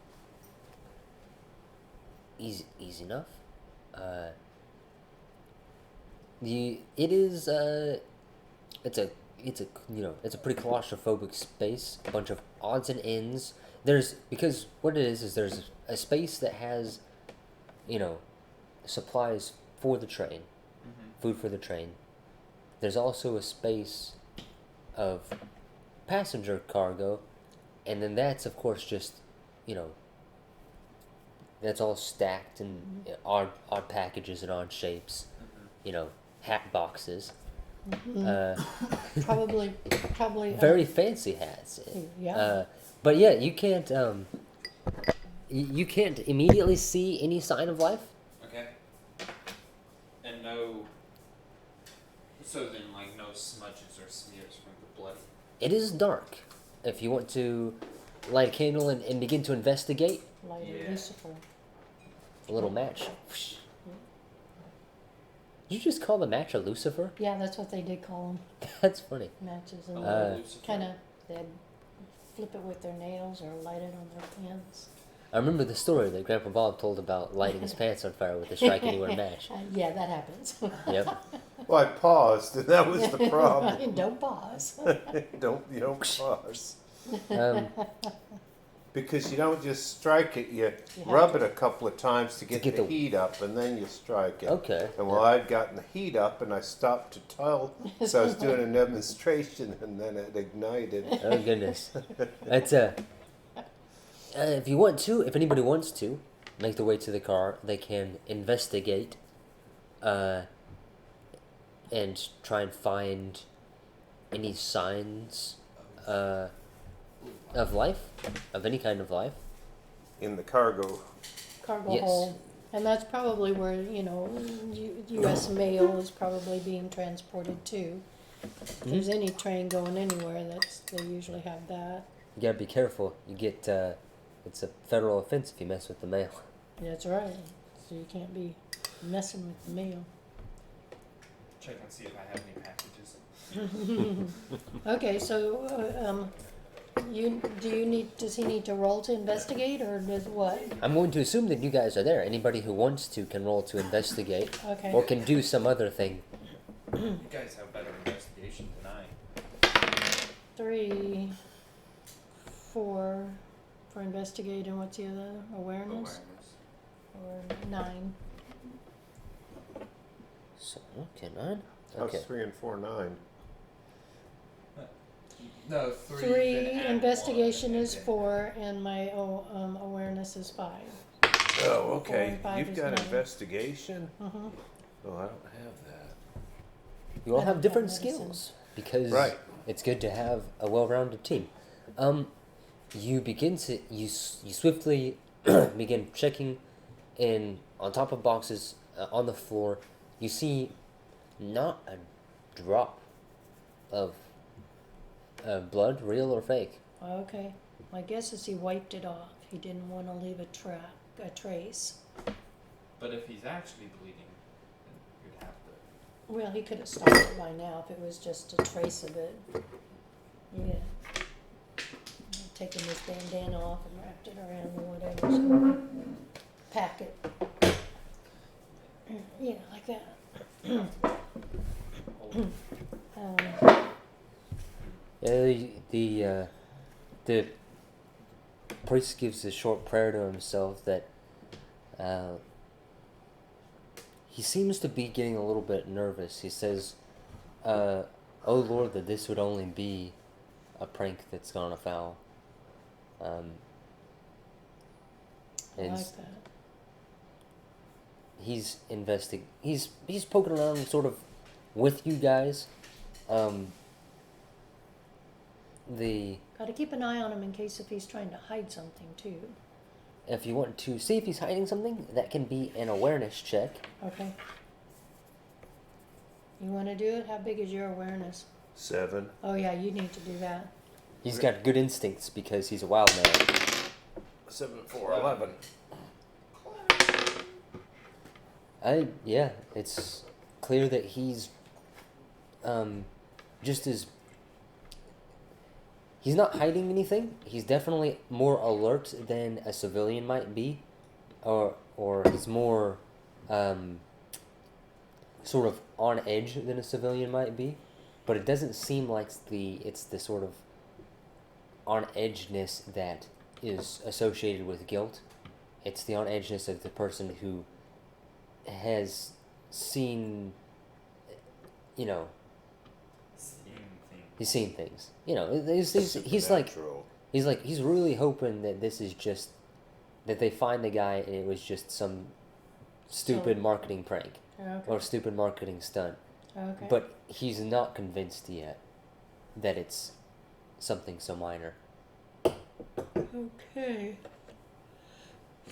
Easy enough. It's a pretty claustrophobic space. A bunch of odds and ends. Because what it is there's a space that has, supplies for the train, food for the train. There's also a space of passenger cargo, and then that's of course just, that's all stacked in odd packages and odd shapes, hat boxes. Probably. Very fancy hats. Yeah. But yeah, you can't immediately see any sign of life. Okay. And no. So then, like, no smudges or smears from the blood. It is dark. If you want to light a candle and begin to investigate, Light Yeah. of Lucifer. a little match. Did you just call the match a Lucifer? Yeah, that's what they did call That's funny. them. Matches. And Lucifer. kind of, they'd flip it with their nails or light it on their pants. I remember the story that Grandpa Bob told about lighting his pants on fire with a strike anywhere match. Yeah, that happens. Yep. Well, I paused, and that was the problem. Don't pause. You don't pause. Um, Because you don't just strike it, you have rub it a couple of times to get get the the- heat up, and then you strike it. okay. And well, I'd gotten the heat up, and I stopped to tell, so I was doing a demonstration, and then it ignited. Oh goodness. That's if anybody wants to make their way to the car, they can investigate, and try and find any signs, of life, of any kind of life. In the cargo. Cargo Yes. hold. And that's probably where, U.S. mail is probably being transported to. If there's any train going anywhere, they usually have that. You gotta be careful. You get it's a federal offense if you mess with the mail. That's right. So you can't be messing with the mail. Check and see if I have any packages. Okay, so does he need to roll to investigate, or does what? I'm going to assume that you guys are there. Anybody who wants to can roll to investigate, Okay. or can do some other thing. You guys have better investigation than I. 3, 4 for investigate, and what's the other? Awareness? Or 9. So okay, 9. That was Okay. 3 and 4, 9. No, three. Three, then add investigation one, is and then 4, and my awareness is 5. Oh, 4 and 5 You've is got 9. investigation? Mm-hmm. Oh, I don't have that. You all I have don't different have medicine. skills because Right. it's good to have a well-rounded team. You begin to you swiftly begin checking in on top of boxes on the floor. You see not a drop of blood, real or fake. Okay. My guess is he wiped it off. He didn't want to leave a trace. But if he's actually bleeding, then you'd have to. Well, he could have stopped it by now if it was just a trace of it. Yeah. Taken his bandana off and wrapped it around or whatever. So pack it. Yeah, like that. The priest gives a short prayer to himself that he seems to be getting a little bit nervous. He says, "Oh Lord, that this would only be a prank that's gone afoul." I And like that. he's he's poking around sort of with you guys. Got to keep an eye on him in case if he's trying to hide something too. If you want to see if he's hiding something, that can be an awareness check. Okay. You want to do it? How big is your awareness? 7. Oh yeah, you need to do that. He's got good instincts because he's a wild man. 7, 4, 11. Yeah, it's clear that he's just as he's not hiding anything. He's definitely more alert than a civilian might be, or he's more sort of on edge than a civilian might be. But it doesn't seem like it's the sort of on edgeness that is associated with guilt. It's the on edgeness of the person who has seen, he's seen things. He's really hoping that this is just that they find the guy and it was just some stupid marketing prank Okay. or stupid marketing stunt. Okay. But he's not convinced yet that it's something so minor. Okay.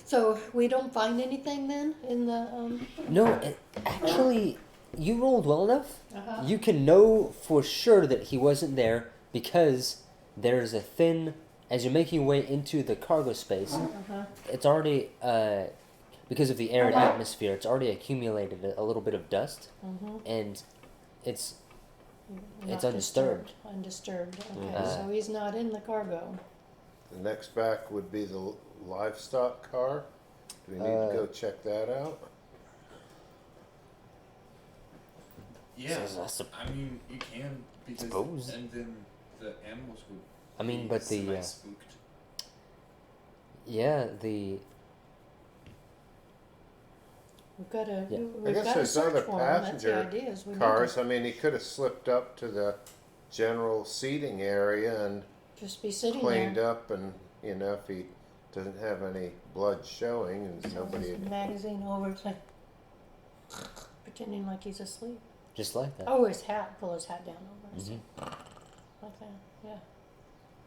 So we don't find anything then in the No, actually, you rolled well enough. Uh-huh. You can know for sure that he wasn't there because there's a thin. As you're making your way into the cargo space, it's already because of the arid atmosphere. It's already accumulated a little bit of dust, and it's not undisturbed. Undisturbed. Okay. So he's not in the cargo. The next back would be the livestock car. Do we need to go check that out? Yeah, So I mean, you can, because, Suppose. and then the animals would I mean, be but the semi-spooked. We've got to. Yeah. I We've guess got to there's search other for him. That's the passenger idea. Is we need cars. to I mean, he could have slipped up to the general seating area and just be sitting cleaned there. up, and if he doesn't have any blood showing, and So nobody. his magazine over, it's like pretending like he's asleep. just like that. Oh, his hat. Pull his hat down over. Mhm. Like that. Yeah.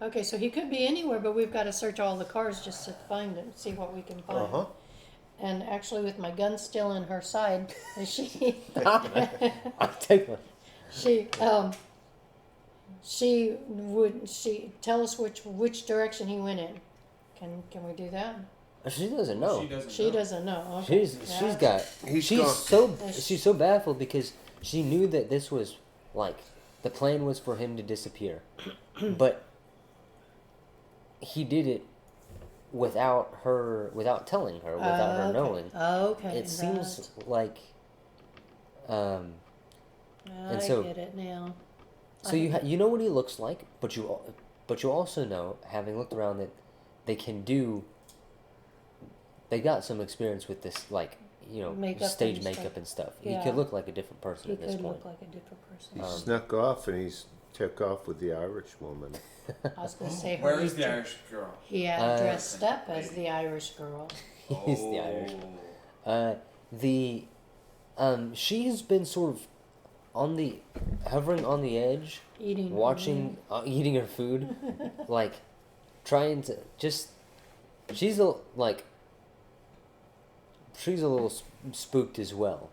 Okay, so he could be anywhere, but we've got to search all the cars just to find him, see what we can find. And actually, with my gun still in her side, she I'll take one. she tell us which direction he went in. Can we do that? She doesn't know. She doesn't know. Okay. She's got He's gone. she's so baffled because she knew that this was like the plan was for him to disappear, but he did it without telling her, without her knowing. Okay. It seems like I so- get it now. so you know what he looks like, but you also know, having looked around, that they got some experience with this, like, Makeup stage and makeup stuff. and stuff. Yeah. He could look like a different person He at this could point. look like a different person. He snuck off, and he's took off with the Irish woman. I was going to say, Where is the Irish girl? he had dressed up as the Irish girl. He's the Irish. Oh. She has been sort of hovering on the edge, Eating. watching, eating her food, like, trying to just. She's a little spooked as well.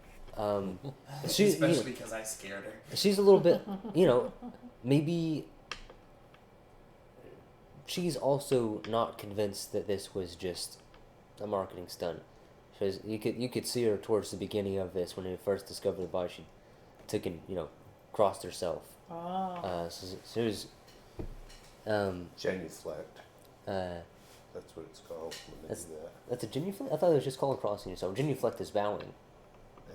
Especially because I scared her. She's a little bit, maybe. She's also not convinced that this was just a marketing stunt. Because you could see her towards the beginning of this when we first discovered the body. She took and crossed herself. Oh. So she was. Genuflect. That's what it's called when they do that. That's a genuflect? I thought it was just called crossing yourself. Genuflect is bowing.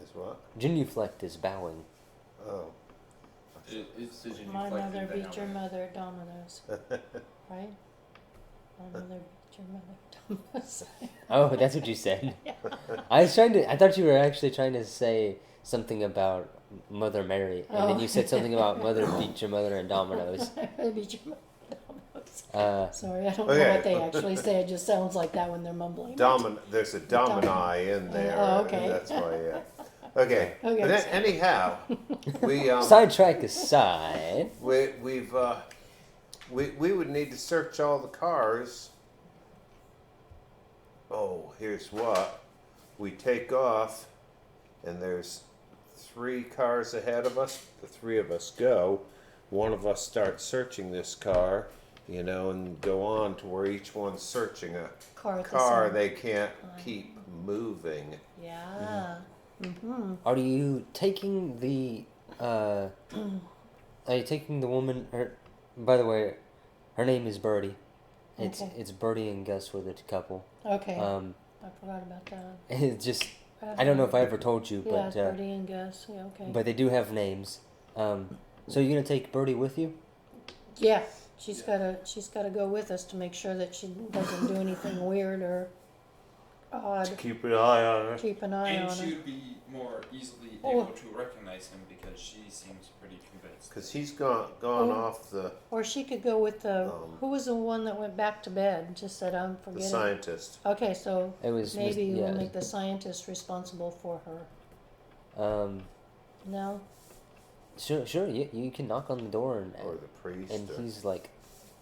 As what? Genuflect is bowing. Oh. It's the My genuflected mother beat down. your mother at Domino's. Right? My mother beat your mother at Domino's. Oh, that's what you said. Yeah. I thought you were actually trying to say something about Mother Mary, and then you said something about Mother beat your mother at Domino's. I beat your mother at Domino's. Sorry, I don't know Okay. what they actually say. It just sounds like that when they're mumbling. There's a domini in there. Oh, okay. And that's why, yeah. Okay. Okay. But anyhow, we Sidetrack aside. we would need to search all the cars. Oh, here's what. We take off, and there's 3 cars ahead of us. The 3 of us go. One of us starts searching this car, and go on to where each one's searching a Car at the car same they can't keep moving. Yeah. Mm-hmm. Are you taking the woman? By the way, her name is Birdie. Okay. It's Birdie and Gus were the couple. Okay. I I forgot about that. It's just I don't know if I ever told you, Yeah, but Birdie and Gus. Yeah, okay. but they do have names. So you're gonna take Birdie with you? Yeah, she's gotta go with us to make sure that she doesn't do anything weird or odd. Keep an eye on her. Keep an eye And on she her. would be more easily Oh. able to recognize him because she seems pretty convinced. Because he's gone Oh. off the Or she could go with the Um, who was the one that went back to bed? Just said I'm forgetting. scientist. Okay, so It was maybe yeah. we'll make the scientist responsible for her. No. Sure. You can knock on the door Or the priest. and or- he's like,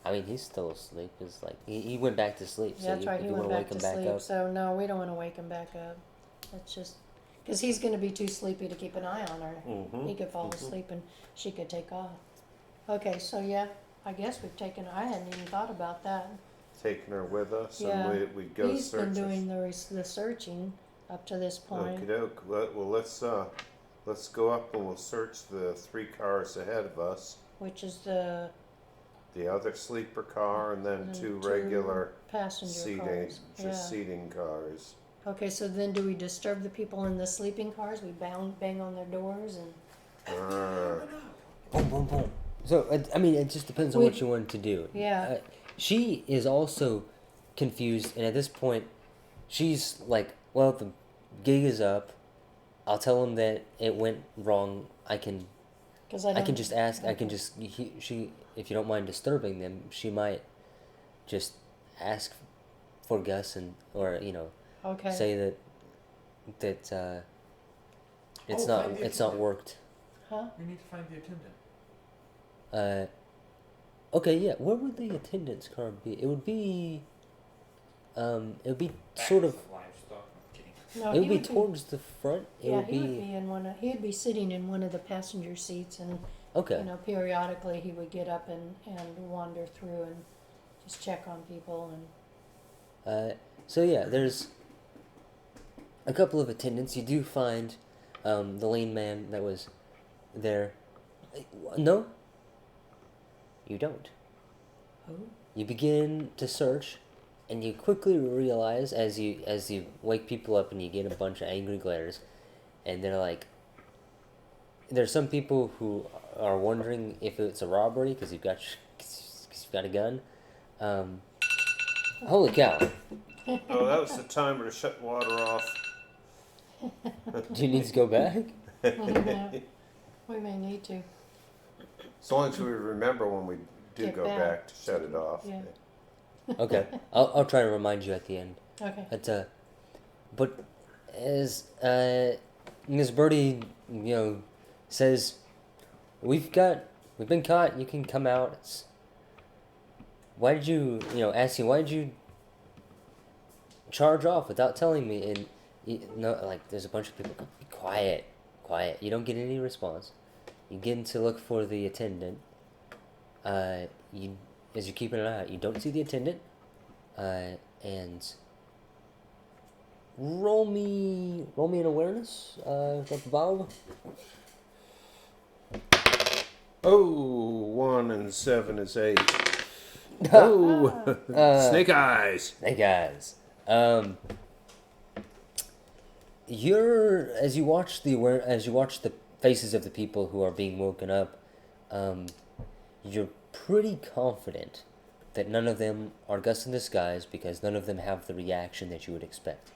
I mean, he's still asleep. It's like he went back to sleep. Yeah, So that's right. if He you went want back to to wake him sleep. back up, So no, we don't want to wake him back up. That's just because he's going to be too sleepy to keep an eye on her. He could fall asleep and she could take off. Okay, so yeah, I guess we've taken. I hadn't even thought about that. taking her with us, Yeah. and we go He's search. been doing the searching up to this point. Okie doke. Well, let's go up and we'll search the 3 cars ahead of us. Which is the The other sleeper car, and then and 2 two regular passenger seating, cars. just Yeah. seating cars. Okay, so then do we disturb the people in the sleeping cars? We bang on their doors and. Arr. boom, boom, boom. So I mean, it just depends on We- what you want to do. Yeah. She is also confused, and at this point, she's like, "Well, the gig is up. I'll tell him that it went wrong. I can Because I can just ask. I can just she if you don't mind disturbing them, she might just ask for Gus or Okay. say that it's Oh, not find the it's not attendant. worked. Huh? We need to find the attendant. Okay, yeah. Where would the attendance card be? It would be sort of. Livestock. I'm kidding. No, It would he be towards the front. It Yeah, would he be would be in one. He'd be sitting in one of the passenger seats, and okay. periodically he would get up and wander through and just check on people and. So yeah, there's a couple of attendants. You do find the lane man that was there. No, you don't. Oh. You begin to search, and you quickly realize as you wake people up and you get a bunch of angry glares, and they're like, there's some people who are wondering if it's a robbery because you've got a gun. Holy cow! Oh, that was the timer to shut water off. Do you need to go back? We may need to. As long as we remember when we do Get go back. back to shut it off. Yeah. Okay, I'll try to remind you at the end. Okay. But as Miss Birdie, says, we've been caught. You can come out. Why did you, asking why did you charge off without telling me? And there's a bunch of people. Be quiet. You don't get any response. You get in to look for the attendant. As you're keeping an eye out, you don't see the attendant. And roll me an awareness, Dr. Bob. Oh, 1 and 7 is 8. Oh, snake eyes. Snake eyes. As you watch the faces of the people who are being woken up, you're pretty confident that none of them are Gus in disguise because none of them have the reaction that you would expect.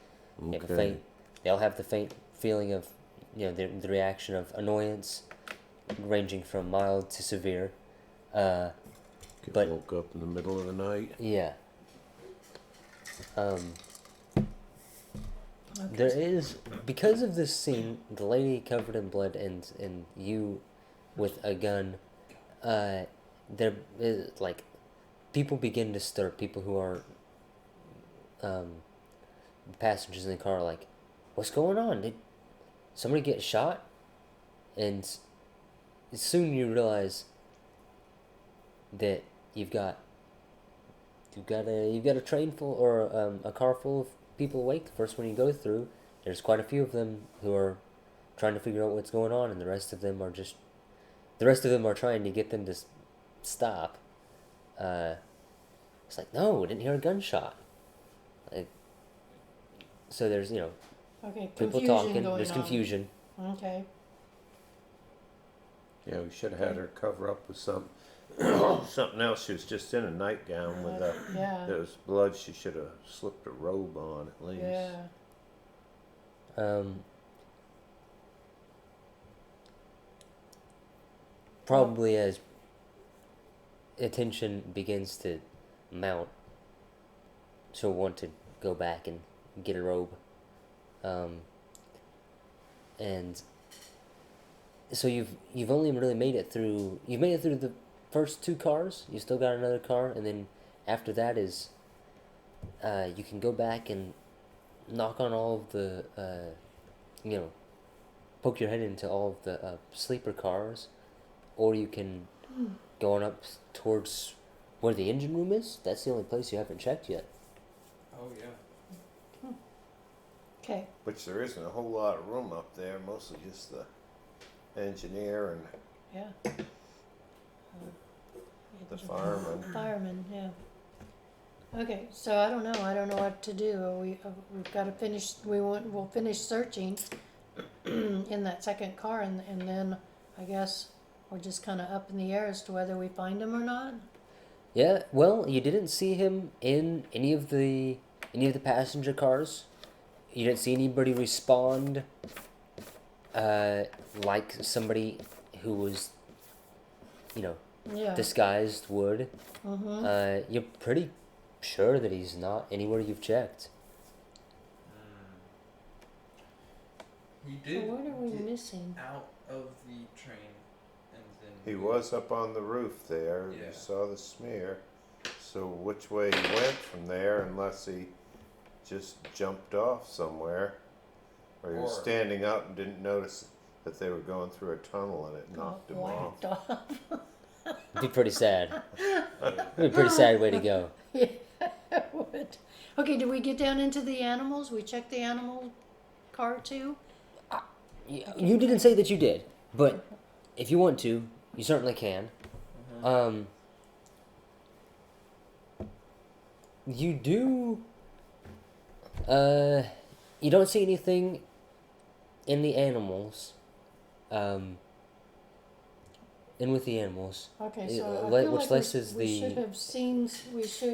Okay. They'll have the faint feeling of, the reaction of annoyance, ranging from mild to severe. Get But- woke up in the middle of the night. Yeah. Okay. There is, because of this scene, the lady covered in blood and you with a gun, there is, people begin to stir. People who are passengers in the car are like, what's going on? Did somebody get shot? And soon you realize that you've got a train full or a car full of people awake. The first one you go through, there's quite a few of them who are trying to figure out what's going on, and the rest of them are trying to get them to stop. It's like, no, I didn't hear a gunshot. So there's Okay. people Confusion talking. going There's on. confusion. Okay. Yeah, we should have had her cover up with something else. She was just in a nightgown with Yeah. there was blood. She should have slipped a robe on at least. Yeah. Probably as attention begins to mount, she'll want to go back and get a robe. And so you've only really made it through. You've made it through the first 2 cars. You still got another car, and then after that is, you can go back and knock on all of the, poke your head into all of the sleeper cars, or you can go on up towards where the engine room is. That's the only place you haven't checked yet. Oh yeah. Okay. Which there isn't a whole lot of room up there. Mostly just the engineer and Yeah. the fireman. Fireman. Yeah. Okay. So I don't know. I don't know what to do. We've got to finish. We'll finish searching in that second car, and then I guess we're just kind of up in the air as to whether we find him or not. Yeah, well, you didn't see him in any of the passenger cars. You didn't see anybody respond like somebody who was, Yeah. disguised would. Mm-hmm. You're pretty sure that he's not anywhere you've checked. He So did what are we get missing? out of the train, and then He was up on the roof there. Yeah. You saw the smear. So which way he went from there, unless he just jumped off somewhere, or he was Or- standing up and didn't notice that they were going through a tunnel and it knocked him off. Wiped off. It'd be pretty sad. It'd be a pretty sad way to go. Yeah, it would. Okay, did we get down into the animals? We checked the animal car too? You didn't say that you did, but if you want to, you certainly can. You do. You don't see anything in the animals. In with the animals. Okay, Yeah, so I le- feel which like lessens we the- should have seen,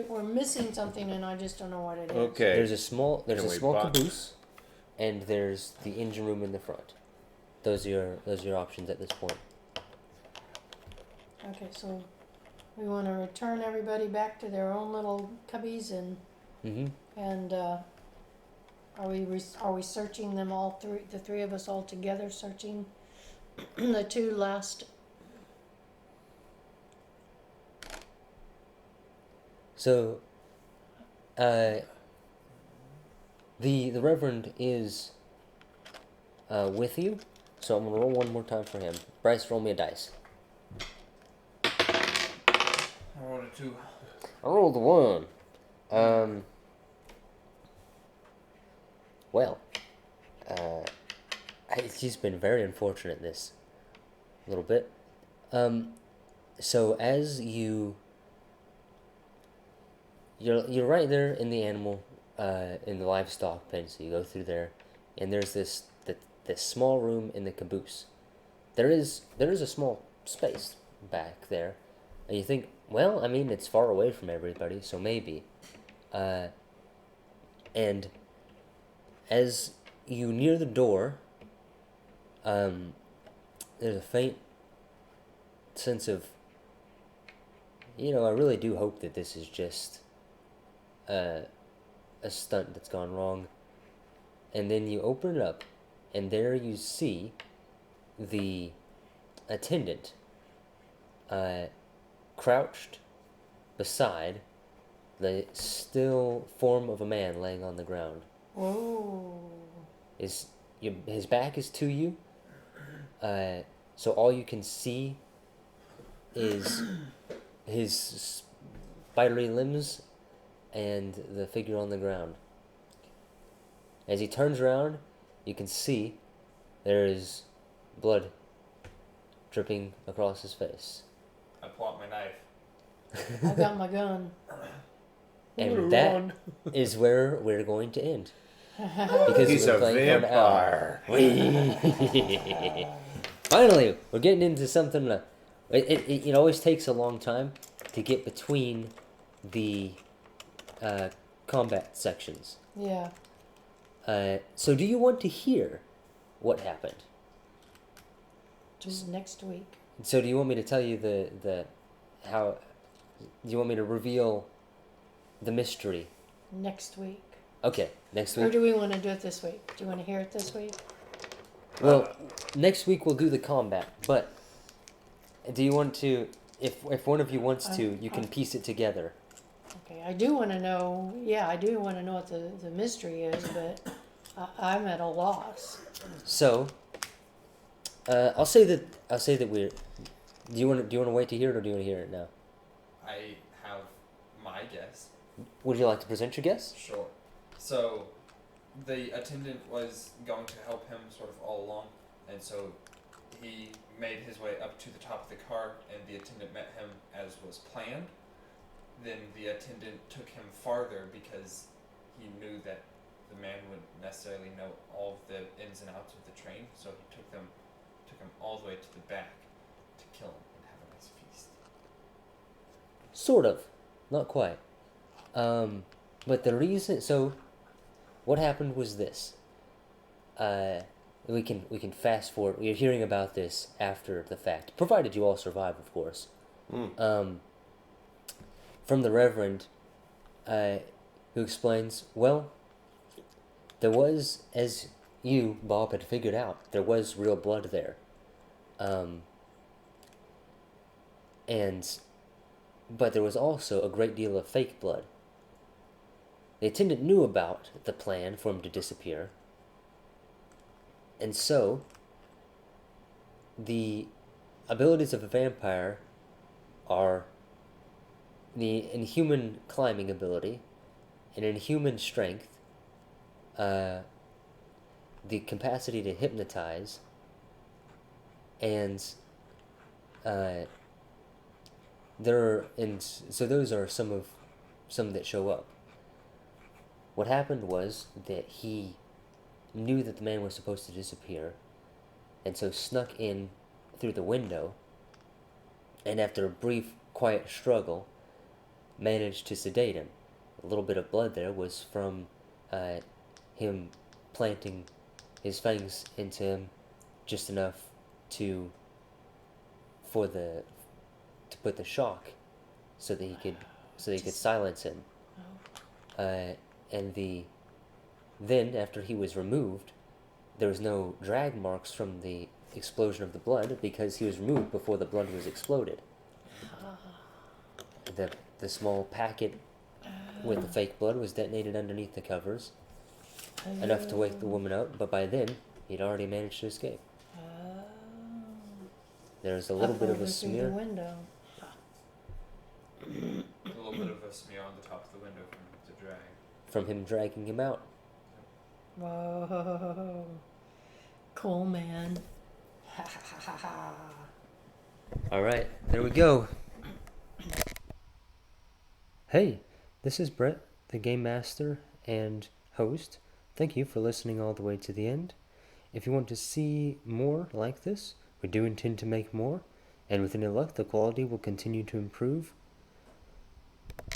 we're missing something and I just don't know what it is. Okay. There's a small Can we small box? caboose, and there's the engine room in the front. Those are your options at this point. Okay, so we want to return everybody back to their own little cubbies and are we searching them all three, the three of us all together, searching the two last? So, the Reverend is with you, so I'm gonna roll one more time for him. Bryce, roll me a dice. I rolled a 2. I rolled a 1. Well, he's been very unfortunate this little bit. So as you're right there in the animal, in the livestock pen. So you go through there, and there's this small room in the caboose. There is a small space back there, and you think, well, I mean, it's far away from everybody, so maybe. And as you near the door, there's a faint sense of, I really do hope that this is just a stunt that's gone wrong. And then you open it up, and there you see the attendant crouched beside the still form of a man laying on the ground. Whoa. His back is to you, so all you can see is his spidery limbs and the figure on the ground. As he turns around, you can see there is blood dripping across his face. I pull out my knife. I got my gun. And that is where we're going to end. Because He's we're a playing for an hour. vampire. Finally, we're getting into something. It always takes a long time to get between the combat sections. Yeah. So do you want to hear what happened? Just next week. So do you want me to tell you the how? Do you want me to reveal the mystery? Next week. Okay, next Or week. do we want to do it this week? Do you want to hear it this week? Well, next week we'll do the combat. But do you want to? If one of you wants to, you can piece it together. Okay, I do want to know. Yeah, I do want to know what the mystery is, but I'm at a loss. So, I'll say that we're. Do you want to wait to hear it, or do you want to hear it now? I have my guess. Would you like to present your guess? Sure. So, the attendant was going to help him sort of all along, and so he made his way up to the top of the car, and the attendant met him as was planned. Then the attendant took him farther because he knew that the man wouldn't necessarily know all of the ins and outs of the train, so he took him all the way to the back to kill him and have a nice feast. Sort of, not quite. But the reason. So, what happened was this. We can fast forward. You're hearing about this after the fact, provided you all survive, of course. From the Reverend, who explains, well, there was, as you, Bob, had figured out, there was real blood there. But there was also a great deal of fake blood. The attendant knew about the plan for him to disappear, and so the abilities of a vampire are the inhuman climbing ability, and inhuman strength, the capacity to hypnotize, and so those are some that show up. What happened was that he knew that the man was supposed to disappear, and so snuck in through the window, and after a brief, quiet struggle, managed to sedate him. A little bit of blood there was from him planting his fangs into him just enough for the put the shock so that he could silence him. And then after he was removed, there was no drag marks from the explosion of the blood because he was removed before the blood was exploded. The small packet with the fake blood was detonated underneath the covers, enough to wake the woman up, but by then he'd already managed to escape. There's a little bit of a Through the smear. window. A little bit of a smear on the top of the window from the drag. From him dragging him out. Whoa. Cool, man. Ha ha ha ha. Alright, there we go. Hey, this is Brett, the Game Master and host. Thank you for listening all the way to the end. If you want to see more like this, we do intend to make more, and with any luck, the quality will continue to improve.